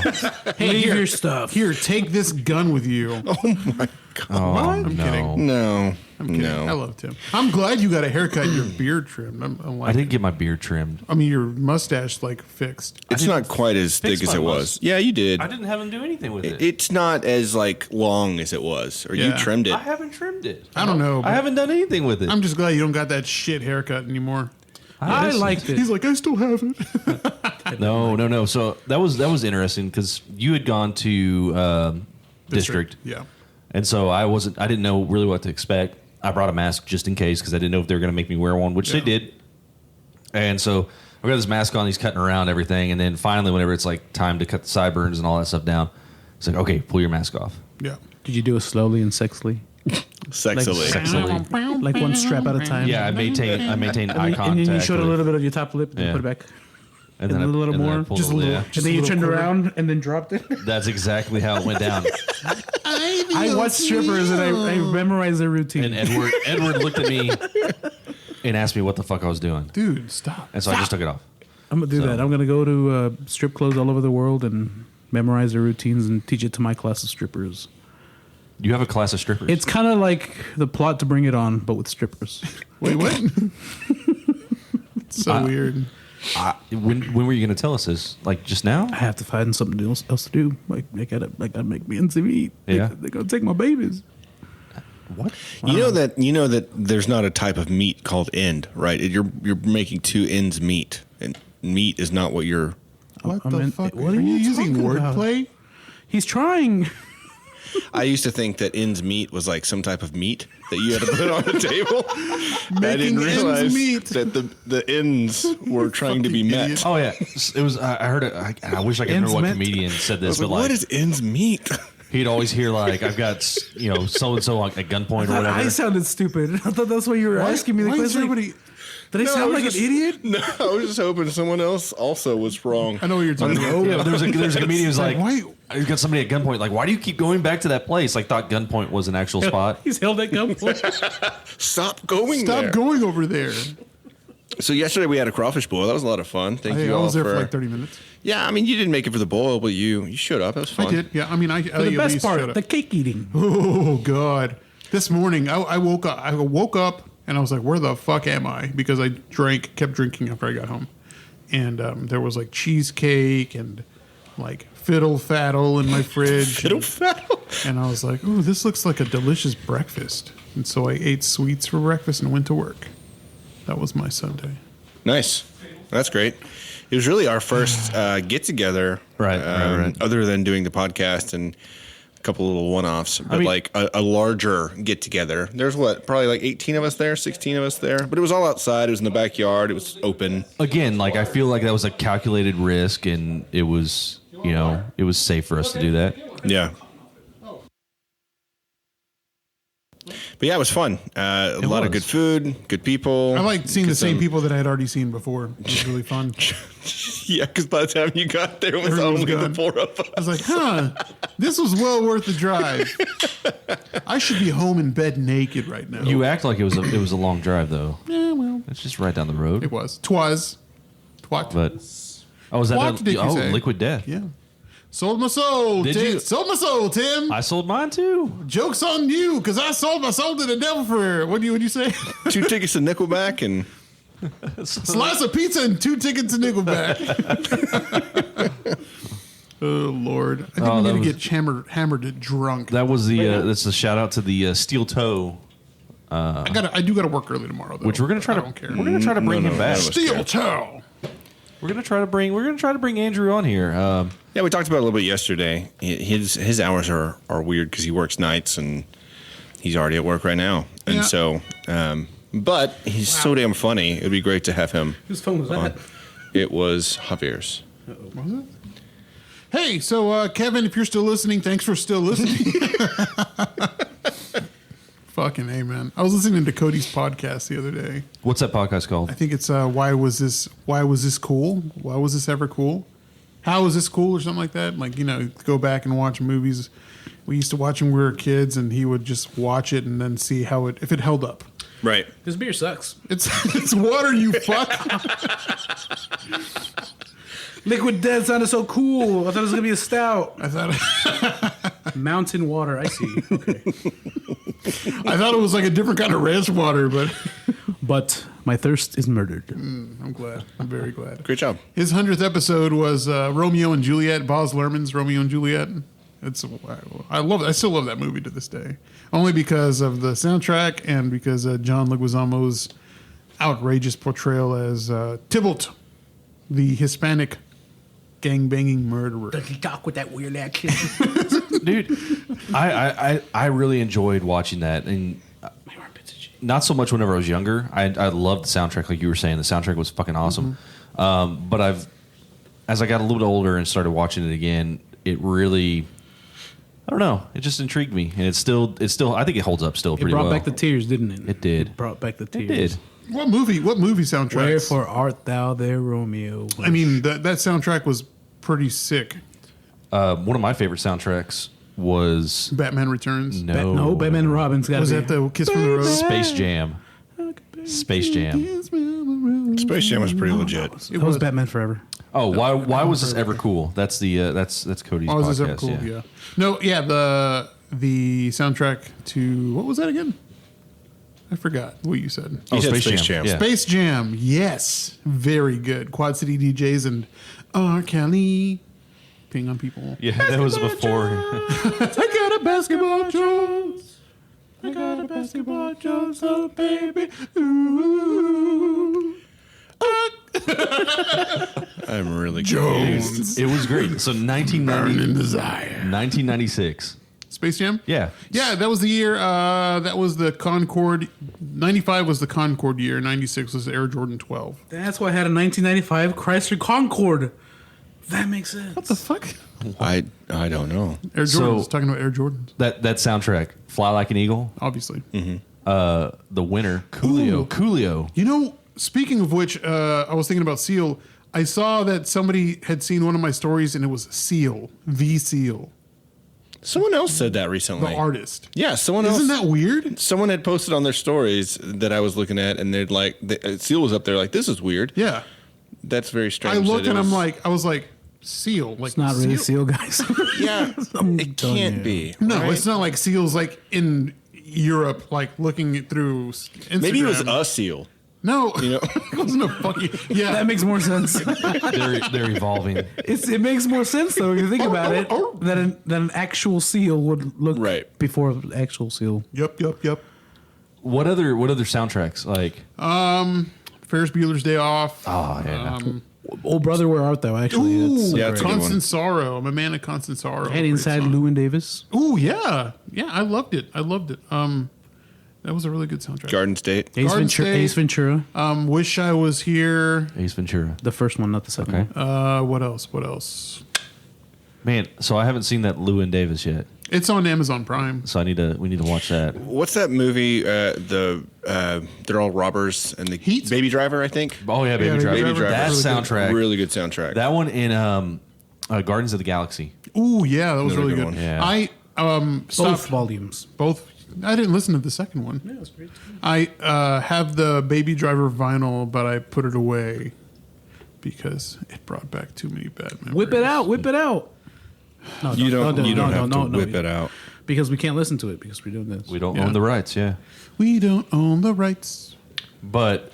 Hey, leave your stuff. Here, take this gun with you. Oh my God. Oh, I'm kidding. No. I'm kidding. I No. love Tim. I'm glad you got a haircut and your beard trimmed. I'm like, I did get my beard trimmed. I mean, your mustache like fixed. It's not quite as thick fix as my it was. must. Yeah, you did. I didn't have him do anything with it. It's not as like long as it was, or you Yeah. trimmed it. I haven't trimmed it. I don't know. I haven't done anything with it. I'm just glad you don't got that shit haircut anymore. I liked it. He's like, I still have it. No. So that was interesting because you had gone to district, Yeah. and so I didn't know really what to expect. I brought a mask just in case because I didn't know if they were going to make me wear one, which they Yeah. did. And so I got this mask on. He's cutting around everything, and then finally, whenever it's like time to cut the sideburns and all that stuff down, it's like, okay, pull your mask off. Yeah. Did you do it slowly and sexily? Sexily. Like one strap at a time? Yeah, I maintained eye contact. And then you showed a with- little bit of your top lip and then Yeah. put it back. and and a little and then I more, pulled just it, a little. yeah. And then you little turned quarter. around and then dropped it. That's exactly how it went down. I watched strippers and I memorized their routine. And Edward looked at me and asked me what the fuck I was doing, Dude, stop. and so I just took it off. I'm going to do that. I'm going to go to strip clubs all over the world and memorize their routines and teach it to my class of strippers. You have a class of strippers. It's kind of like the plot to Bring It On, but with strippers. Wait, what? It's so weird. when were you going to tell us this? Like just now? I have to find something else to do. Like they gotta make me ends meet. Yeah. They're gonna take my babies. What? You know that there's not a type of meat called end, right? You're making two ends meet, and meat is not what you're. What I the mean, fuck? what are are you you using talking about? wordplay? He's trying. I used to think that ends meat was like some type of meat that you had to put on the table. I didn't ends realize meet. that the ends were trying to be Fucking met. idiot. Oh yeah, it was. I heard it. I wish I could remember what Ends meant- comedian said I this, was but like, what like is ends meat? he'd always hear like, "I've got so and so at gunpoint or whatever." I sounded stupid. I thought that's why you were asking me the Why is question. everybody? Did I No, I sound was like just- an idiot? No, I was just hoping someone else also was wrong. I know what you're talking about. Yeah, but there's a comedian who's like, why? "He's got somebody at gunpoint. Like, why do you keep going back to that place?" Like, thought gunpoint was an actual spot. He's held at gunpoint. Stop going Stop there. going over there. So yesterday we had a crawfish boil. That was a lot of fun. Thank I you all was there for for like 30 minutes. Yeah, I mean, you didn't make it for the boil, but you showed up. That was fun. I did. Yeah. I mean, But the best part, the cake eating. Oh God! This morning I woke up. I woke up and I was like, "Where the fuck am I?" Because I kept drinking after I got home, and there was like cheesecake and like fiddle faddle in my fridge. Fiddle faddle. And I was like, "Ooh, this looks like a delicious breakfast." And so I ate sweets for breakfast and went to work. That was my Sunday. Nice. That's great. It was really our first get together, Right, right. Other than doing the podcast and a couple little one offs, but mean- like a larger get together. There's probably like 18 of us there, 16 of us there, but it was all outside. It was in the backyard. It was open. Again, like I feel like that was a calculated risk, and it was it was safe for us to do that. Yeah. But yeah, it was fun. A lot of was. good food, good people. I liked seeing Get the same some- people that I had already seen before. It was really fun. Yeah, because by the time you got there, it was Everyone was only the gone. 4 of us. I was like, huh, this was well worth the drive. I should be home in bed naked right now. You act like it was a long drive though. Yeah, well, It's just right down the road. it was. Twat. But oh, was that What did you say? Liquid Death? Yeah. Sold my soul. Did Tim. you? Sold my soul, Tim. I sold mine too. Joke's on you, because I sold my soul to the devil for, what do you say? 2 tickets to Nickelback and Slice of pizza and 2 tickets to Nickelback. Oh, Lord. I think Oh, I'm that going to was- get hammered drunk. That was that's the shout out to the Steel Toe, I do got to work early tomorrow, though. which we're gonna try I to don't care. we're gonna try to bring him back. no. Steel toe. We're gonna try to bring Andrew on here. Yeah, we talked about it a little bit yesterday. His hours are weird because he works nights and he's already at work right now, and so. But he's so damn funny. It'd be great to have him. Whose phone was that? It was Javier's. Was it? Hey, so Kevin, if you're still listening, thanks for still listening. Fucking A, man. I was listening to Cody's podcast the other day. What's that podcast called? I think it's Why Was This Cool? Why was this ever cool? How was this cool or something like that? Like, go back and watch movies. We used to watch them when we were kids, and he would just watch it and then see if it held up. Right. This beer sucks. It's water, you fuck. Liquid Death sounded so cool. I thought it was going to be a stout. I thought Mountain water. I see. Okay. I thought it was like a different kind of ranch water, but But my thirst is murdered. I'm glad. I'm very glad. Great job. His 100th episode was Romeo and Juliet, Baz Luhrmann's Romeo and Juliet. I love it. I still love that movie to this day, only because of the soundtrack and because John Leguizamo's outrageous portrayal as Tybalt, the Hispanic gangbanging murderer. Does he talk with that weird accent? Dude, I really enjoyed watching that, and not so much whenever I was younger. I loved the soundtrack, like you were saying. The soundtrack was fucking awesome. But as I got a little bit older and started watching it again, it really, I don't know, it just intrigued me, and it's still. I think it holds up still It pretty brought well. back the tears, didn't it? It did. It brought back the It tears. did. What movie soundtrack? Wherefore art thou there, Romeo? I mean, that soundtrack was pretty sick. One of my favorite soundtracks was Batman Returns. No, Batman and Robin's got Was to be. that the Kiss from the Rose? Space Jam. Space Jam. Space Jam was pretty legit. That was Batman Forever. Oh, why was this ever cool? That's the that's Cody's Oh, was podcast. this ever cool? Yeah. No, yeah, the soundtrack to, what was that again? I forgot what you said. He said Space Space Jam. Jam. Yeah. Space Jam, yes. Very good. Quad City DJs and R. Kelly peeing on people. Yeah, that was before. I got a basketball Jones. I got a basketball Jones, oh baby. Ooh. I'm really Jones. It was great. So 1996. Space Jam? Yeah. Yeah, that was the year. That was the Concorde. 95 was the Concorde year. 96 was the Air Jordan 12. That's why I had a 1995 Chrysler Concorde. That makes sense. What the fuck? I don't know. Air Jordans. So- Talking about Air Jordans, That soundtrack, Fly Like an Eagle, obviously. the winner, Ooh. Coolio. You know, speaking of which, I was thinking about Seal. I saw that somebody had seen one of my stories, and it was Seal, the Seal, Someone else said that recently. the artist. Yeah, someone else. Isn't that weird? Someone had posted on their stories that I was looking at, and they'd Seal was up there like, this is weird. Yeah. That's very strange. I looked that it and was- I was like, Seal. Like, It's not really Seal, guys. Yeah, it telling can't you. be. No, right? it's not like Seal's like in Europe, like looking through Instagram. Maybe it was a seal. No, You know? it wasn't a fucking. Yeah, That makes more sense. They're evolving. It makes more sense though if you think about it that an actual seal would look Right. before an actual seal. Yep. What other soundtracks like? Ferris Bueller's Day Off. Oh yeah. Oh brother, where art thou? Actually, Ooh, Yeah, it's a good one. Constant Sorrow. I'm a man of constant sorrow. and inside Great song. Llewyn Davis. Ooh, yeah. I loved it. That was a really good soundtrack. Garden State. Ace Garden Ventura, State. Ace Ventura, Wish I Was Here. Ace Ventura. the first one, not the second Okay. one. What else? Man, so I haven't seen that Llewyn Davis yet. It's on Amazon Prime. So we need to watch that. What's that movie? They're all robbers and the Heat? Baby Driver, I think. Oh yeah, Baby Yeah, Driver. Baby Driver. That Really good. soundtrack. Really good soundtrack. That one in Gardens of the Galaxy. Ooh, yeah, that was Another really good good. one. Yeah. I stopped Both volumes. both. I didn't listen to the second one. Yeah, it's great. I have the Baby Driver vinyl, but I put it away because it brought back too many bad memories. Whip it out! Whip it out! No, You don't have to no, whip it out. because we can't listen to it because we're doing this. We don't Yeah. own the rights, yeah. We don't own the rights. But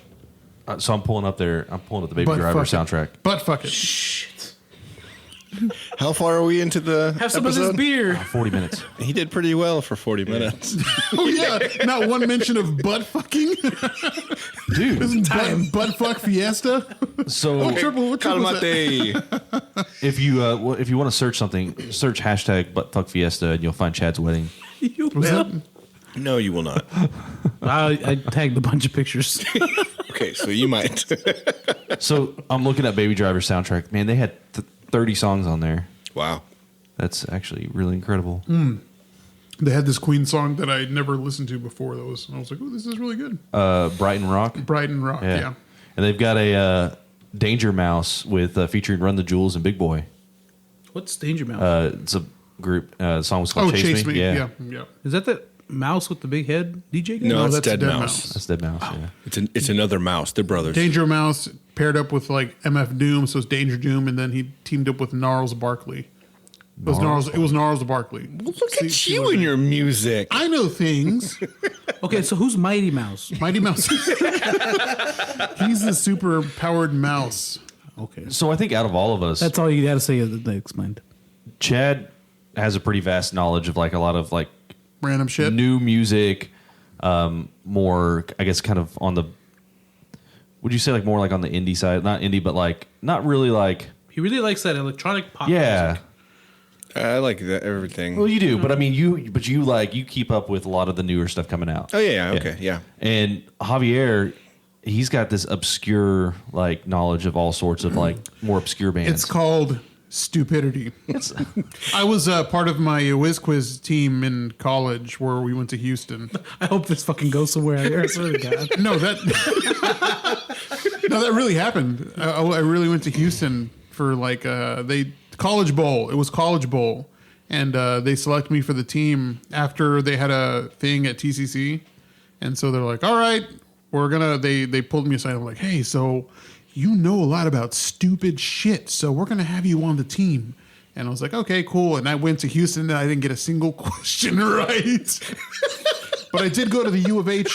so I'm pulling up the Baby But Driver fuck it. soundtrack. But fuck it. Shit. How far are we into the Have some of episode? this beer. 40 minutes. He did pretty well for 40 minutes. Oh yeah, not one mention of butt fucking. Dude. Isn't butt fuck fiesta? So What triple was that? Calmate. if you want to search something, search hashtag buttfuck fiesta and you'll find Chad's wedding. You Was will. that? No, you will not. I tagged a bunch of pictures. Okay, so you might. So I'm looking at Baby Driver's soundtrack. Man, they had 30 songs on there. Wow. That's actually really incredible. They had this Queen song that I never listened to before. That was I was like, oh, this is really good. Brighton Rock. Brighton Rock, yeah. And they've got a Danger Mouse with featuring Run the Jewels and Big Boy. What's Danger Mouse? It's a group. The song was called Oh, Chase Me. Yeah. Yeah. Is that the mouse with the big head? DJ guy? No, it's that's Dead Dead Mouse. Mouse. That's Dead Mouse. Yeah. It's another mouse. They're brothers. Danger Mouse paired up with like MF Doom, so it's Danger Doom, and then he teamed up with Gnarls Barkley. It was Gnarls Barkley. Look at you and your music. I know things. Okay, so who's Mighty Mouse? Mighty Mouse. He's the super powered mouse. Okay. So I think out of all of us, That's all you got to say that they explained. Chad has a pretty vast knowledge of like a lot of like Random shit. new music. More, I guess, kind of on the. Would you say like more like on the indie side? Not indie, but like not really like. He really likes that electronic pop Yeah. music. I like that, everything. Well, you do, but I mean, you keep up with a lot of the newer stuff coming out. Oh, yeah, okay, yeah. And Javier, he's got this obscure like knowledge of all sorts of like more obscure bands. It's called stupidity. I was part of my Whiz Quiz team in college where we went to Houston. I hope this fucking goes somewhere. I swear to God. No, that really happened. I really went to Houston for like College Bowl. It was College Bowl, and they selected me for the team after they had a thing at TCC, and so they're like, "All right, we're gonna." They pulled me aside. I'm like, "Hey, so you know a lot about stupid shit, so we're gonna have you on the team." And I was like, "Okay, cool." And I went to Houston, and I didn't get a single question right. But I did go to the U of H.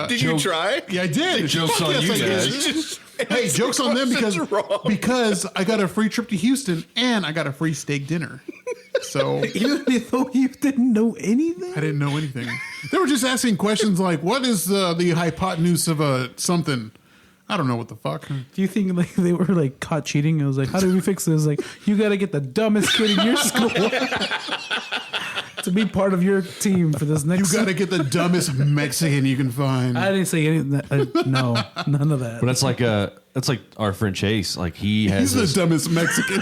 Did you try? Yeah, I did. Joke's Fuck on yes, you I did. guys. Hey, joke's on them Questions wrong. because I got a free trip to Houston and I got a free steak dinner. So Even though you didn't know anything? I didn't know anything. They were just asking questions like, "What is the hypotenuse of a something?" I don't know what the fuck. Do you think like they were like caught cheating? I was like, how do we fix this? Like, you got to get the dumbest kid in your school to be part of your team for this You next. got to get the dumbest Mexican you can find. I didn't say anything. No, none of that. But that's like our friend Chase. Like he has He's the this, dumbest Mexican.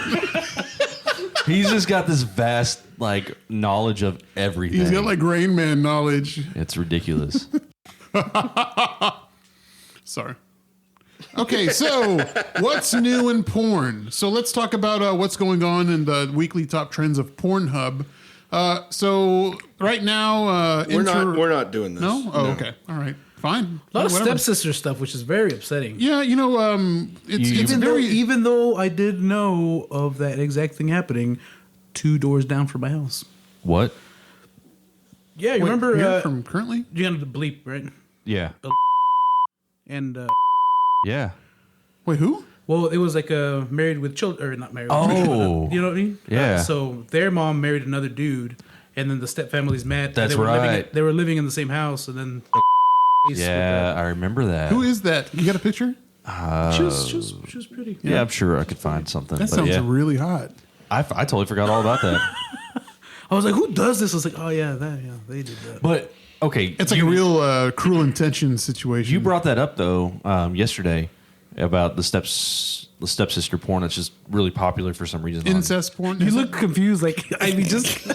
he's just got this vast like knowledge of everything. He's got like Rain Man knowledge. It's ridiculous. Sorry. Okay, so what's new in porn? So let's talk about what's going on in the weekly top trends of Pornhub. So right now, We're not doing this. No? Oh, okay. All right. Fine. a lot of Whatever. stepsister stuff, which is very upsetting. Yeah, it's Even though I did know of that exact thing happening 2 doors down from my house. What? Yeah, you Wait, remember? here from currently? You got the bleep, right? Yeah. And Yeah. Wait, who? well, it was like married with children, or not married. Oh. you know what I mean? Yeah. So their mom married another dude, and then the stepfamily's mad. That's they were right. They were living in the same house, and then Yeah, I remember that. Who is that? You got a picture? she was pretty. Yeah, I'm sure I could find something. That but sounds yeah. really hot. I totally forgot all about that. I was like, who does this? I was like, oh yeah, they did that. But okay, It's like a real Cruel Intention situation. you brought that up though yesterday about the stepsister porn. That's just really popular for some reason. incest porn. You Is look confused, like I mean, just.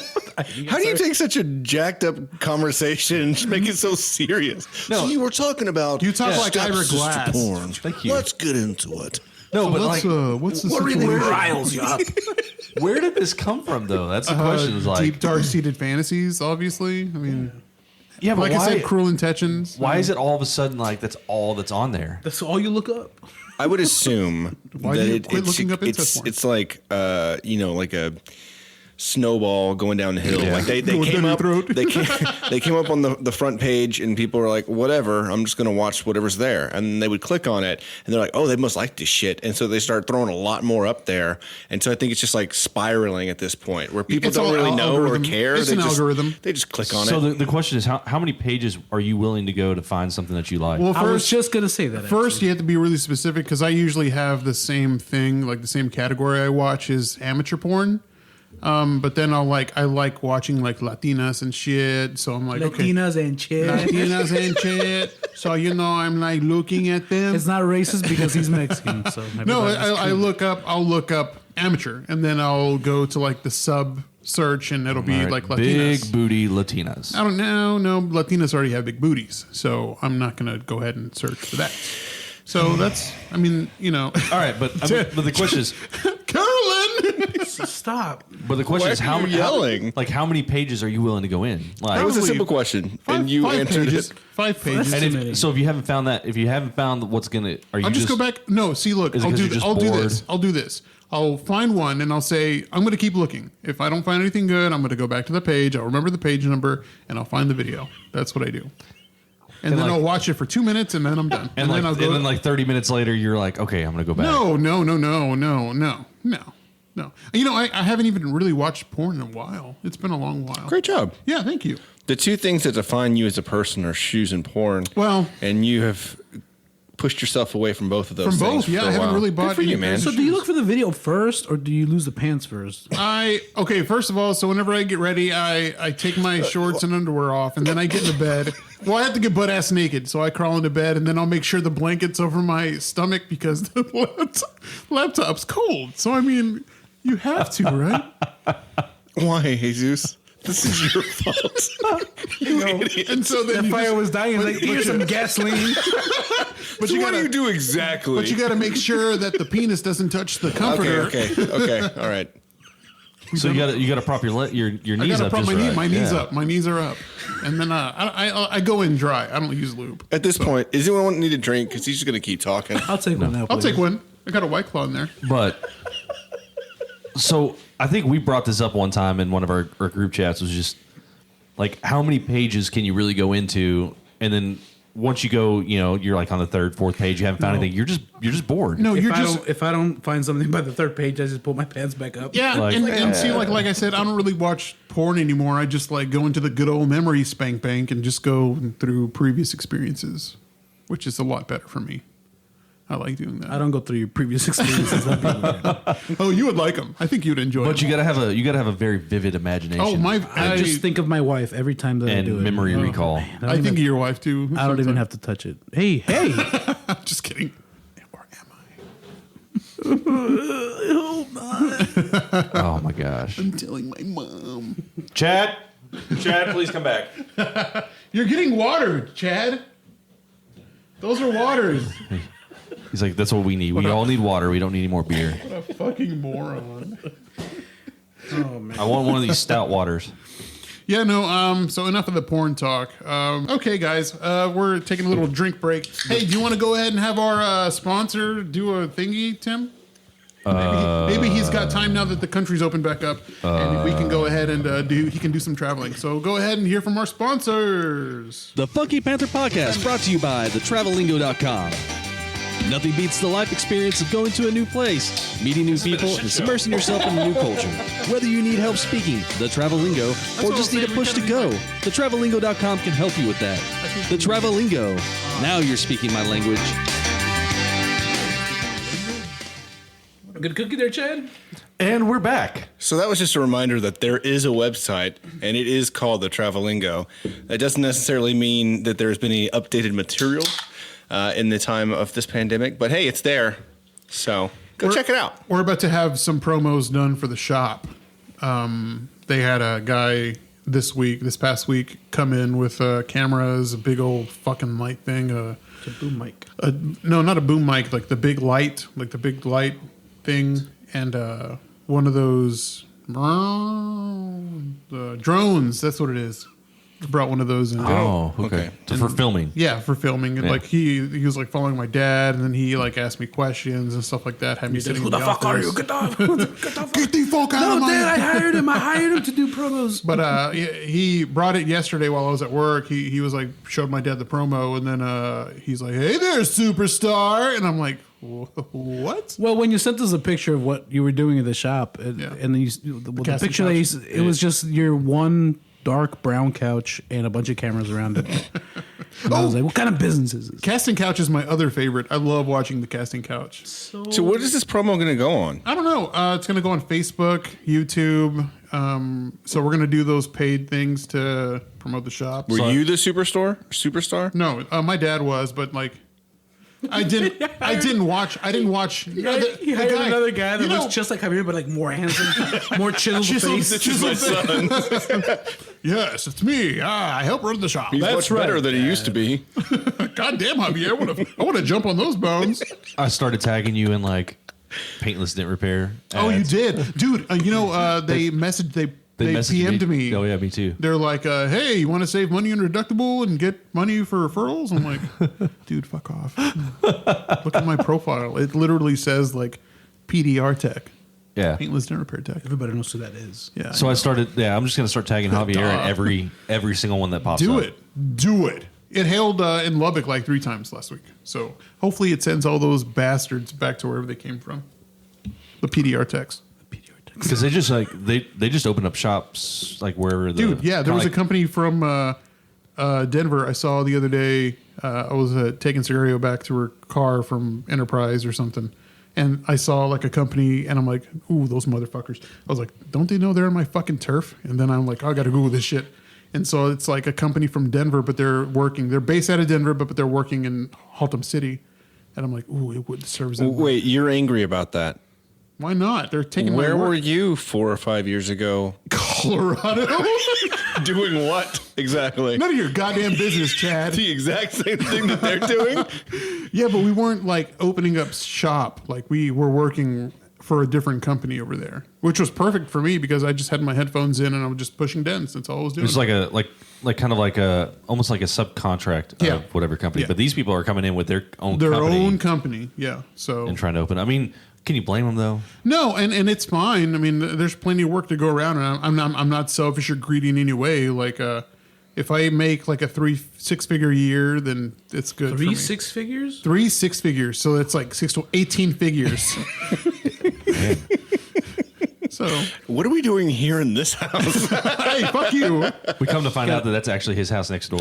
How do you take such a jacked up conversation and just make it so serious? No. So you were talking about You talk like Ira stepsister Glass. porn. Thank you. Let's get into it. No, but What's, like, what's the situation? riles you up? where did this come from though? That's the question. Is like, deep dark seated fantasies, obviously. I mean, yeah, but like why, I said, Cruel Intentions. why is it all of a sudden like that's all that's on there? That's all you look up. I would assume Why that do you quit looking up incest porn? it's like like a snowball going down the hill. Yeah. Like they Going came down up, your throat. they came up on the front page, and people were like, whatever, I'm just going to watch whatever's there. And they would click on it, and they're like, oh, they must like this shit. And so they start throwing a lot more up there. And so I think it's just like spiraling at this point where people It's don't all really know algorithm. or care. It's an algorithm. They just click on So it. the question is, how many pages are you willing to go to find something that you like? Well, I was first, just gonna say that. first you have to be really specific because I usually have the same thing, like the same category I watch is amateur porn. But then I like watching like Latinas and shit. So I'm like, okay, Latinas and shit. Latinas and shit. So I'm like looking at them. It's not racist because he's Mexican. So No, everybody's I cool. look up. I'll look up amateur, and then I'll go to like the sub search, and it'll be All right, like Latinas. big booty Latinas. I don't know. No, Latinas already have big booties, so I'm not gonna go ahead and search for that. So that's, I mean, All right, but the question is, Carolyn. Stop. but the question Why is, are how you many yelling? how many pages are you willing to go in? Like, That was a Probably simple question, and you five answered pages. it. 5 pages. and too if, many. so if you haven't found what's gonna, are you I'll just go back. No, see, look, Is it I'll 'cause do. you're just I'll do bored? this. I'll do this. I'll find one and I'll say I'm going to keep looking. If I don't find anything good, I'm going to go back to the page. I'll remember the page number and I'll find the video. That's what I do. And then like- I'll watch it for 2 minutes and then I'm done. And, then like, I'll go. and then like 30 minutes later, you're like, okay, I'm gonna go back. No. You know, I haven't even really watched porn in a while. It's been a long while. Great job. Yeah, thank you. The two things that define you as a person are shoes and porn. Well- and you have pushed yourself away from both of those From things both, yeah. for I a haven't while. really Good bought for you, any man. So do you look for the video first, or do you lose the pants first? Okay, first of all, so whenever I get ready, I take my shorts and underwear off, and then I get into bed. Well, I have to get butt ass naked, so I crawl into bed, and then I'll make sure the blanket's over my stomach because the laptop's cold. So, I mean, you have to, right? Why, Jesus? This is your fault. You idiot. And so then The you fire just- was dying. Like, here's some gasoline. but So you what do gotta, you do exactly? but you got to make sure that the penis doesn't touch the comforter. Okay, all right. So you gotta prop your I knees gotta up. prop just my, knee, right. my knees Yeah. up. My knees are up, and then I go in dry. I don't use lube. At this point, does anyone need a drink? Because he's just going to keep talking. I'll take one now. I'll please. take one. I got a White Claw in there. But so I think we brought this up one time in one of our group chats. Was just like, how many pages can you really go into, and then once you go, you're like on the third, fourth page, you haven't found anything. You're just bored. No, you're If I don't find something by the third page, I just pull my pants back up. Yeah, Like- and see, like I said, I don't really watch porn anymore. I just like go into the good old memory spank bank and just go through previous experiences, which is a lot better for me. I like doing that. I don't go through your previous experiences. That'd be weird. Oh, you would like them. I think you'd enjoy But them. you gotta have a very vivid imagination. Oh, I just think of my wife every time that I do and it. memory recall. I think of your wife too. I don't even have to touch it. Hey, Just kidding. Or am Oh my gosh. I'm telling my mom. Chad, please come back. You're getting water, Chad. Those are waters. He's like, that's what we need. We all need water. We don't need any more beer. What a fucking moron. I want one of these stout waters. Yeah, no, so enough of the porn talk. Okay, guys, we're taking a little drink break. Hey, do you want to go ahead and have our sponsor do a thingy, Tim? Maybe he's got time now that the country's opened back up, and we can go ahead and he can do some traveling. So go ahead and hear from our sponsors. The Funky Panther Podcast, brought to you by thetravelingo.com. Nothing beats the life experience of going to a new place, meeting new people, and submersing yourself in a new culture. Whether you need help speaking the Travelingo or just need a push to go, thetravelingo.com can help you with that. The Travelingo. Now you're speaking my language. good cookie there, Chad. And we're back. So that was just a reminder that there is a website, and it is called the Travelingo. That doesn't necessarily mean that there's been any updated material in the time of this pandemic, but hey, it's there. So go check it out. We're about to have some promos done for the shop. They had a guy this past week, come in with cameras, a big old fucking light thing. It's a boom mic. No, not a boom mic, like the big light thing, and one of those drones. That's what it is. brought one of those in. Oh, okay. So for filming. Yeah, for filming. And Yeah. like he was like following my dad, and then he like asked me questions and stuff like that. Had me sitting Who in the the fuck are office. you? Get the fuck out of No, my Dad, I hired him. I hired him to do promos. But he brought it yesterday while I was at work. He was like showed my dad the promo, and then he's like, "Hey there, superstar," and I'm like, "What?" Well, when you sent us a picture of what you were doing at the shop, and then the casting picture that it was just your one dark brown couch and a bunch of cameras around it. And I was like, what kind of business is this? Casting couch is my other favorite. I love watching the casting couch. So what is this promo going to go on? I don't know. It's going to go on Facebook, YouTube. So we're going to do those paid things to promote the shop. Were you the superstar? No, my dad was, but like, I didn't watch. He hired another guy that looks just like Javier, but like more handsome, more chiseled face. This is my son. Yes, it's me. I help run the shop. He's much better than he used to be. God damn, Javier, I want to jump on those bones. I started tagging you in like paintless dent repair. Oh, you ads. did, dude. They messaged. They messaged PM'd me. Oh yeah, me too. They're like, hey, you want to save money on your deductible and get money for referrals? I'm like, dude, fuck off. Look at my profile. It literally says like PDR tech. Yeah. Paintless dent repair tech. Everybody knows who that is. Yeah. So I started. Yeah, I'm just gonna start tagging Javier in every single one that pops up. Do it. It hailed in Lubbock like 3 times last week. So hopefully it sends all those bastards back to wherever they came from. The PDR techs. Because they just like they just opened up shops like wherever. Dude, yeah, there was a company from Denver I saw the other day. I was taking Cigario back to her car from Enterprise or something. And I saw like a company and I'm like, ooh, those motherfuckers. I was like, don't they know they're on my fucking turf? And then I'm like, oh, I got to Google this shit. And so it's like a company from Denver, but they're based out of Denver, but they're working in Haltom City. And I'm like, ooh, it would serve them. Wait, you're angry about that? Why not? They're taking my Where work. were you 4 or 5 years ago? Colorado? Doing what exactly? None of your goddamn business, Chad. The exact same thing that they're doing? Yeah, but we weren't like opening up shop. Like we were working for a different company over there, which was perfect for me because I just had my headphones in and I was just pushing dents. That's all I was doing. It's like almost like a subcontract of whatever company. Yeah. But these people are coming in with their own company. Yeah. So and trying to open. I mean, can you blame them though? no, and it's fine. I mean, there's plenty of work to go around, and I'm not selfish or greedy in any way. Like, if I make like a 6-figure year, then it's good. for me. 6 figures? 3 6 figures, so that's like 6 to 18 figures. So, What are we doing here in this house? hey, fuck you. We come to find out that that's actually his house next door.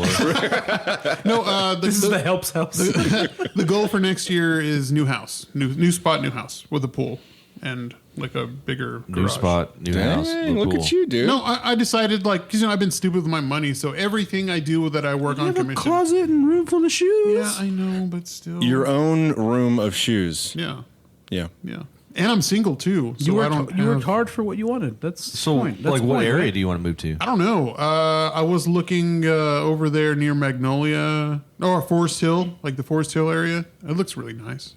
No, This is the help's house. the goal for next year is new house, new spot, new house with a pool and like a bigger New garage. spot, new house. Dang, new look pool. at you, dude. No, I decided like because I've been stupid with my money, so everything I do that I work on commission. Closet and room full of shoes. Yeah, I know, but still. Your own room of shoes. Yeah, Yeah. yeah, and I'm single too, so You I worked, don't. you worked have- hard for what you wanted. That's So, the point. That's like, the what point, area right? do you want to move to? I don't know. I was looking over there near Magnolia or Forest Hill, like the Forest Hill area. It looks really nice.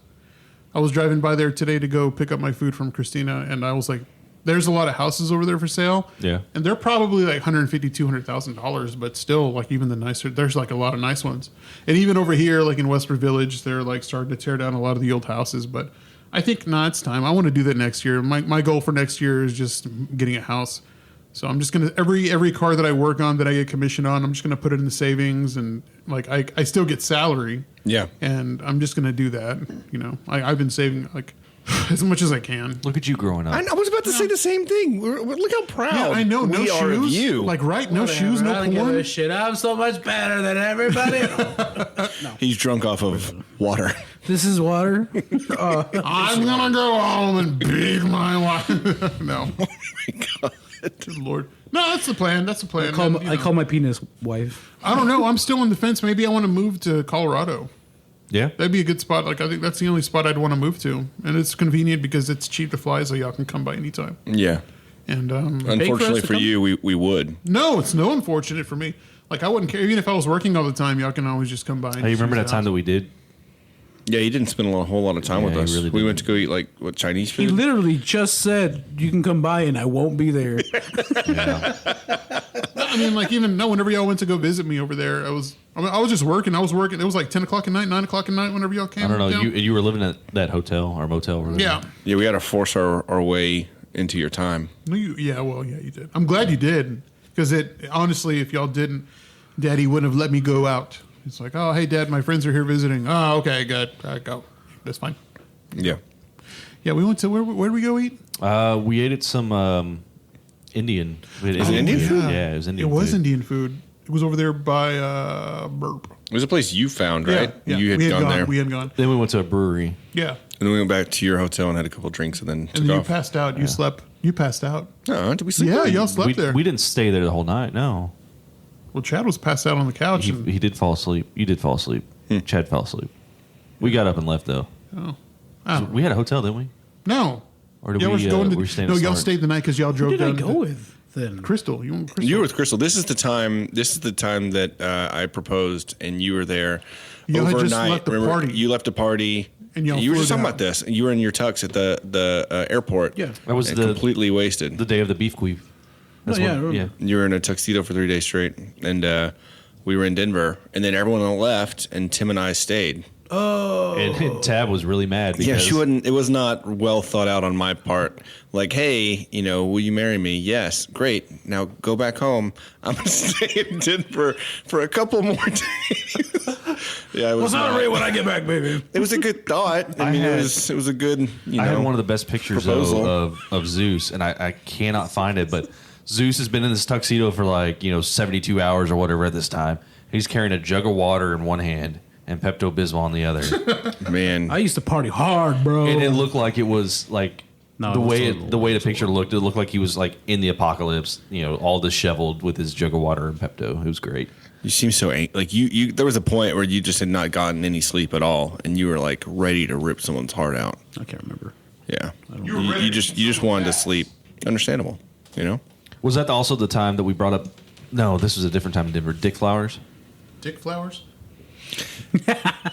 I was driving by there today to go pick up my food from Christina, and I was like, "There's a lot of houses over there for sale." Yeah. and they're probably like $150,000-$200,000, but still, like even the nicer, there's like a lot of nice ones. And even over here, like in Westford Village, they're like starting to tear down a lot of the old houses. But I think it's time. I want to do that next year. My goal for next year is just getting a house. So I'm just gonna every car that I work on that I get commission on, I'm just gonna put it in the savings, and like I still get salary. Yeah. And I'm just gonna do that. You know, I've been saving like as much as I can. Look at you growing up. I was about to say the same thing. Look how proud Yeah, I know. No we are of shoes. you. Like right, no shoes, no I don't give a porn. shit. I'm so much better than everybody. He's drunk off of water. This is water. I'm gonna go home and beat my wife. No. Oh my God. Good Lord. No, that's the plan. That's the plan. I call my penis wife. I don't know. I'm still on the fence. Maybe I want to move to Colorado. Yeah. That'd be a good spot. Like I think that's the only spot I'd want to move to, and it's convenient because it's cheap to fly, so y'all can come by anytime. Yeah. And Unfortunately to for come? you, we would. no, it's no unfortunate for me. Like I wouldn't care even if I was working all the time. Y'all can always just come by. And Hey, you just remember use that the time house. that we did? Yeah, he didn't spend a whole lot of time with he us. really We didn't. went to go eat like Chinese He food. literally just said, "You can come by, and I won't be there." I mean, like whenever y'all went to go visit me over there, I was just working. I was working. It was like 10 o'clock at night, 9 o'clock at night. Whenever y'all came, I don't know. down. You were living at that hotel or motel. Or whatever. Yeah. Yeah, we got to force our way into your time. No, you did. I'm glad you did, because honestly, if y'all didn't, Daddy wouldn't have let me go out. It's like, oh, hey, Dad, my friends are here visiting. Oh, okay, good. Go. That's fine. Yeah. Yeah, we went to where did we go eat? We ate at some Indian. Is it Indian food? Yeah, it was Indian. It was food. Indian food. It was over there by Burp. It was a place you found, right? Yeah, You had we gone there. We had gone. Then we went to a brewery. Yeah, And then we went back to your hotel and had a couple drinks and then took and then you off. passed out. You slept. You passed out. Did we sleep Yeah, there? y'all slept We, there. we didn't stay there the whole night. No, Well, Chad was passed out on the couch. he, and, he did fall asleep. You did fall asleep. Chad fell asleep. We got up and left though. oh, We had a hotel, didn't we? no. Or did Y'all we? were going Were to, we staying no, at y'all Start? stayed the night because y'all drove Who did I down. go with then? Crystal. You were with Crystal. You were with Crystal. This is the time that I proposed, and you were there Y'all had overnight. just left the Remember, party. you left a party, And y'all you were flew just talking down. about this. You were in your tux at the airport. Yeah. That was and the completely wasted. the day of the beef queef. That's Oh, yeah, I when- remember. You were in a tuxedo for 3 days straight, and we were in Denver, and then everyone left, and Tim and I stayed. And Tab was really mad because Yeah, she wouldn't. It was not well thought out on my part. Like, hey, will you marry me? Yes, great. Now go back home. I'm gonna stay in Denver for a couple more days. Yeah, it was. when I get back, baby. It was a good thought. I mean, it was a good. I had one of the best pictures proposal. of Zeus, and I cannot find it, but Zeus has been in this tuxedo for 72 hours or whatever at this time. He's carrying a jug of water in one hand and Pepto-Bismol in the other. Man. I used to party hard, bro. And it looked like it was like No, the it was way total- the way the picture looked. It looked like he was like in the apocalypse, all disheveled with his jug of water and Pepto. It was great. You seem so like you. There was a point where you just had not gotten any sleep at all, and you were like ready to rip someone's heart out. I can't remember. Yeah, you just wanted to sleep. Understandable, Was that also the time that we brought up? No, this was a different time in Denver. Dick Flowers. Dick Flowers.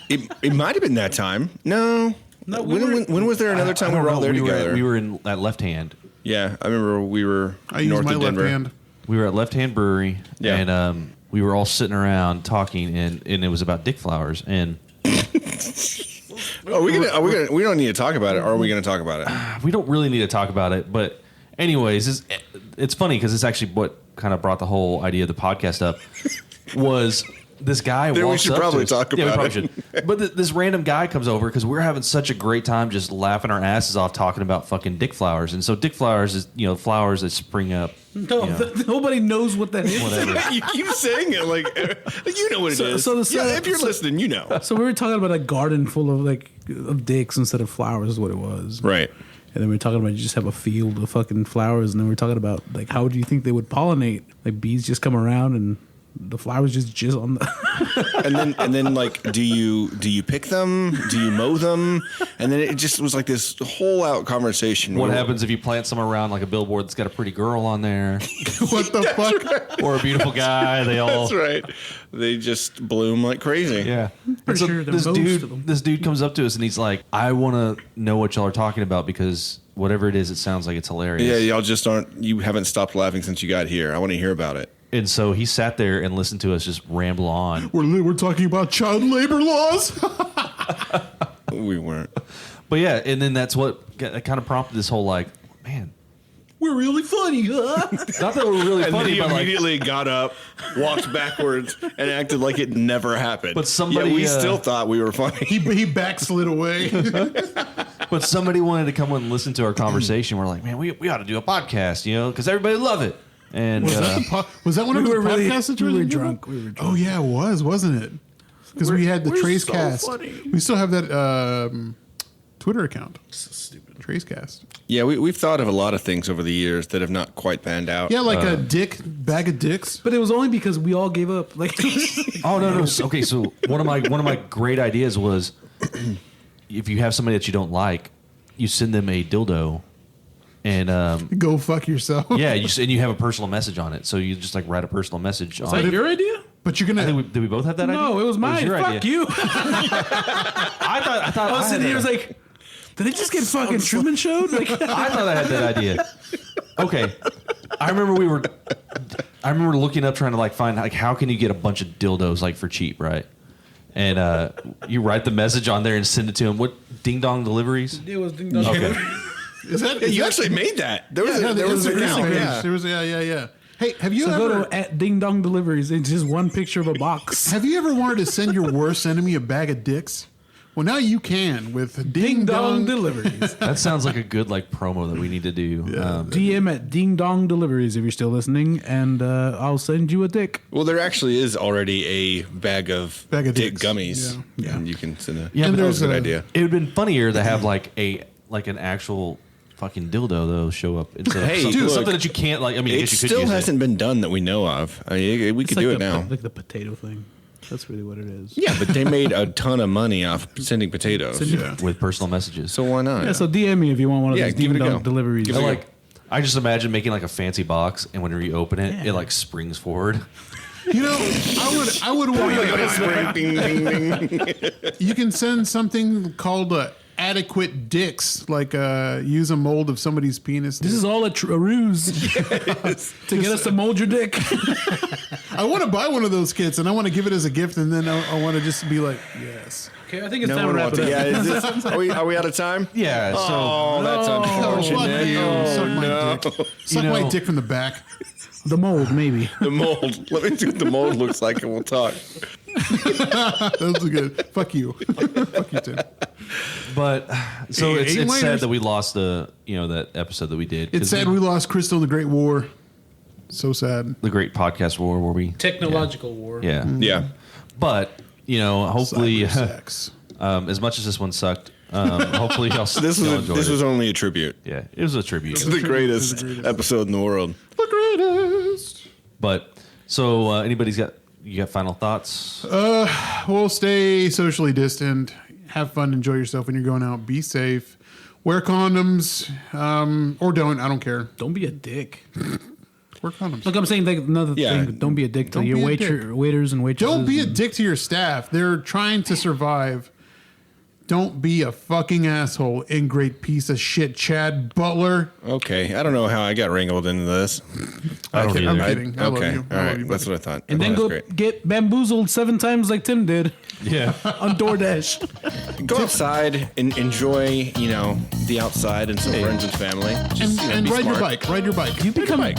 It might have been that time. No. No, When was there another time we were all there together? We were in at Left Hand. Yeah, I remember we were I used north my of left Denver. hand. We were at Left Hand Brewery, Yeah. and we were all sitting around talking, and it was about Dick Flowers. And Are we gonna? We don't need to talk about it. Or are we gonna talk about it? we don't really need to talk about it, but anyways, it's funny because it's actually what kind of brought the whole idea of the podcast up. Was this guy Then we walks should up probably to us. talk Yeah, we about probably it. should. But this random guy comes over because we're having such a great time just laughing our asses off talking about fucking Dick Flowers. And so Dick Flowers is flowers that spring up. No, nobody knows what that is. Whatever. You keep saying it like you know what it is. If you're listening, you know. So we were talking about a garden full of dicks instead of flowers is what it was. Right. And then we were talking about you just have a field of fucking flowers, and then we were talking about how do you think they would pollinate? Like bees just come around and the flowers just jizz on the. And then like, do you pick them? Do you mow them? And then it just was like this whole out conversation. What where- happens if you plant some around like a billboard that's got a pretty girl on there What the fuck? or a beautiful guy? They all That's right. They just bloom like crazy. Yeah. Pretty sure that most of them. This dude comes up to us and he's like, I want to know what y'all are talking about because whatever it is, it sounds like it's hilarious. Yeah, y'all just aren't. You haven't stopped laughing since you got here. I want to hear about it. And so he sat there and listened to us just ramble on. We're talking about child labor laws. We weren't. But yeah, and then that's what kind of prompted this whole like, man, We're really funny, huh? not that we're really And then funny, he but like, immediately got up, walked backwards, and acted like it never happened. But somebody, yeah, we uh, still thought we were funny. he backslid away. but somebody wanted to come and listen to our conversation. We're like, man, we ought to do a podcast, because everybody love it. And Was that one of We the were really- podcasts that you we were were drunk. We were drunk. Oh yeah, it was, wasn't it? Because we had the we're Trace so Cast. funny. We still have that Twitter account. So stupid. Trace Cast. Yeah, we've thought of a lot of things over the years that have not quite panned out. Yeah, like a bag of dicks. But it was only because we all gave up. oh no. Okay, so one of my great ideas was if you have somebody that you don't like, you send them a dildo, And Go fuck yourself. yeah, and you have a personal message on it, so you just like write a personal message. Is on that it. your idea? But you're I gonna. think did we both have that idea? No, it was mine. your Fuck idea. you. I thought I was sitting had here, I was that. like, did I just get fucking Truman Showed? Like, I thought I had that idea. Okay, I remember looking up trying to like find like how can you get a bunch of dildos like for cheap, right? And you write the message on there and send it to him. What Ding Dong Deliveries? it was ding dong. Okay. Is that? You actually made that. There was Yeah, there was an account. page. Yeah. There was yeah. Hey, have you So ever go to at Ding Dong Deliveries. It's just one picture of a box. have you ever wanted to send your worst enemy a bag of dicks? Well, now you can with Ding Dong. Deliveries. That sounds like a good like promo that we need to do. DM at Ding Dong Deliveries if you're still listening, and I'll send you a dick. Well, there actually is already a bag of dick dicks. gummies. Yeah. And you can send a. Yeah, that but was a good there's idea. It would have been funnier to have like an actual fucking dildo though show up instead of Hey, something, dude, something that you can't like. I mean, I It guess you could still use hasn't been done that we know of. I mean, we could do it now. Like the potato thing. That's really what it is. Yeah, but they made a ton of money off sending potatoes. it with personal messages. So why not? Yeah, so DM me if you want one of Yeah, these give Ding it a Dong go. Deliveries. Give it a go. I just imagine making like a fancy box, and whenever you open it, Yeah. it like springs forward. You know, I would want. Ding, ding, ding. You can send something called adequate dicks, like use a mold of somebody's penis. This is all a ruse to get us to mold your dick. I want to buy one of those kits and I want to give it as a gift, and then I want to just be like, yes. Okay, I think it's No time to one wrap wants it it. up. Yeah, is this, are we out of time? Yeah. So Oh, that's Oh, unfortunate. fuck you. Suck my no. dick. Suck You my know- dick from the back. The mold, maybe. The mold. Let me see what the mold looks like, and we'll talk. That was good. Fuck you. Fuck you, Tim. but so Hey, it's Wayne, sad that we lost that episode that we did. It's 'Cause sad we lost Crystal in the Great War. So sad. the great podcast war where we Technological war. yeah. Yeah. But hopefully, Cyber sex. as much as this one sucked, hopefully y'all This y'all enjoyed was it. only a tribute. Yeah, it was a tribute. It's the greatest episode in the world. The greatest. But so anybody's got final thoughts? We'll stay socially distant. Have fun. Enjoy yourself when you're going out. Be safe. Wear condoms. Or don't. I don't care. Don't be a dick. Wear condoms. Look, I'm saying like another Yeah. thing. Don't be a dick to Don't your be a dick. waiters and waitresses. Don't be a and- dick to your staff. They're trying to survive. Don't be a fucking asshole, ingrate piece of shit, Chad Butler. Okay, I don't know how I got wrangled into this. I don't I'm either. kidding. I love Okay, you. all I love right, you, that's buddy. what I thought. And then That's go great. get bamboozled 7 times like Tim did Yeah. on DoorDash. Go outside and enjoy, the outside and some friends and family. Just, And be ride your smart. bike. Ride your bike. You become bike.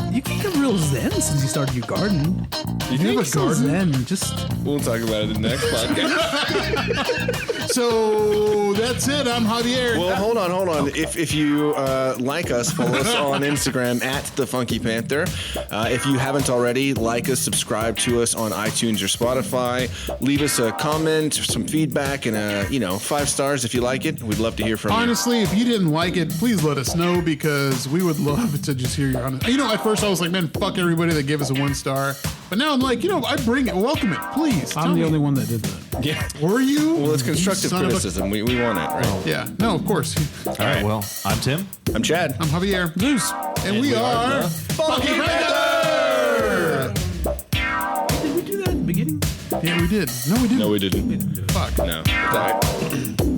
real zen since you started your garden. You have think? a So garden? zen. Just We'll talk about it in the next podcast. So that's it. I'm Javier. Well, hold on. If you like us, follow us on Instagram at the Funky Panther. If you haven't already, like us, subscribe to us on iTunes or Spotify. Leave us a comment, some feedback, and 5 stars if you like it. We'd love to hear from you. Honestly, if you didn't like it, please let us know because we would love to just hear your honest. At first I was like, man, fuck everybody that gave us a 1 star. But now I'm like, I bring it, welcome it, please. I'm the only one that did that. Yeah. Were you? Well, it's You constructive son of a- criticism. We want it, right? Yeah. No, of course. All right. Well, I'm Tim. I'm Chad. I'm Javier. Zeus. And we are the Funky Panther. Did we do that at the beginning? Yeah, we did. No, we didn't. No, we didn't. Fuck. No. It's all right.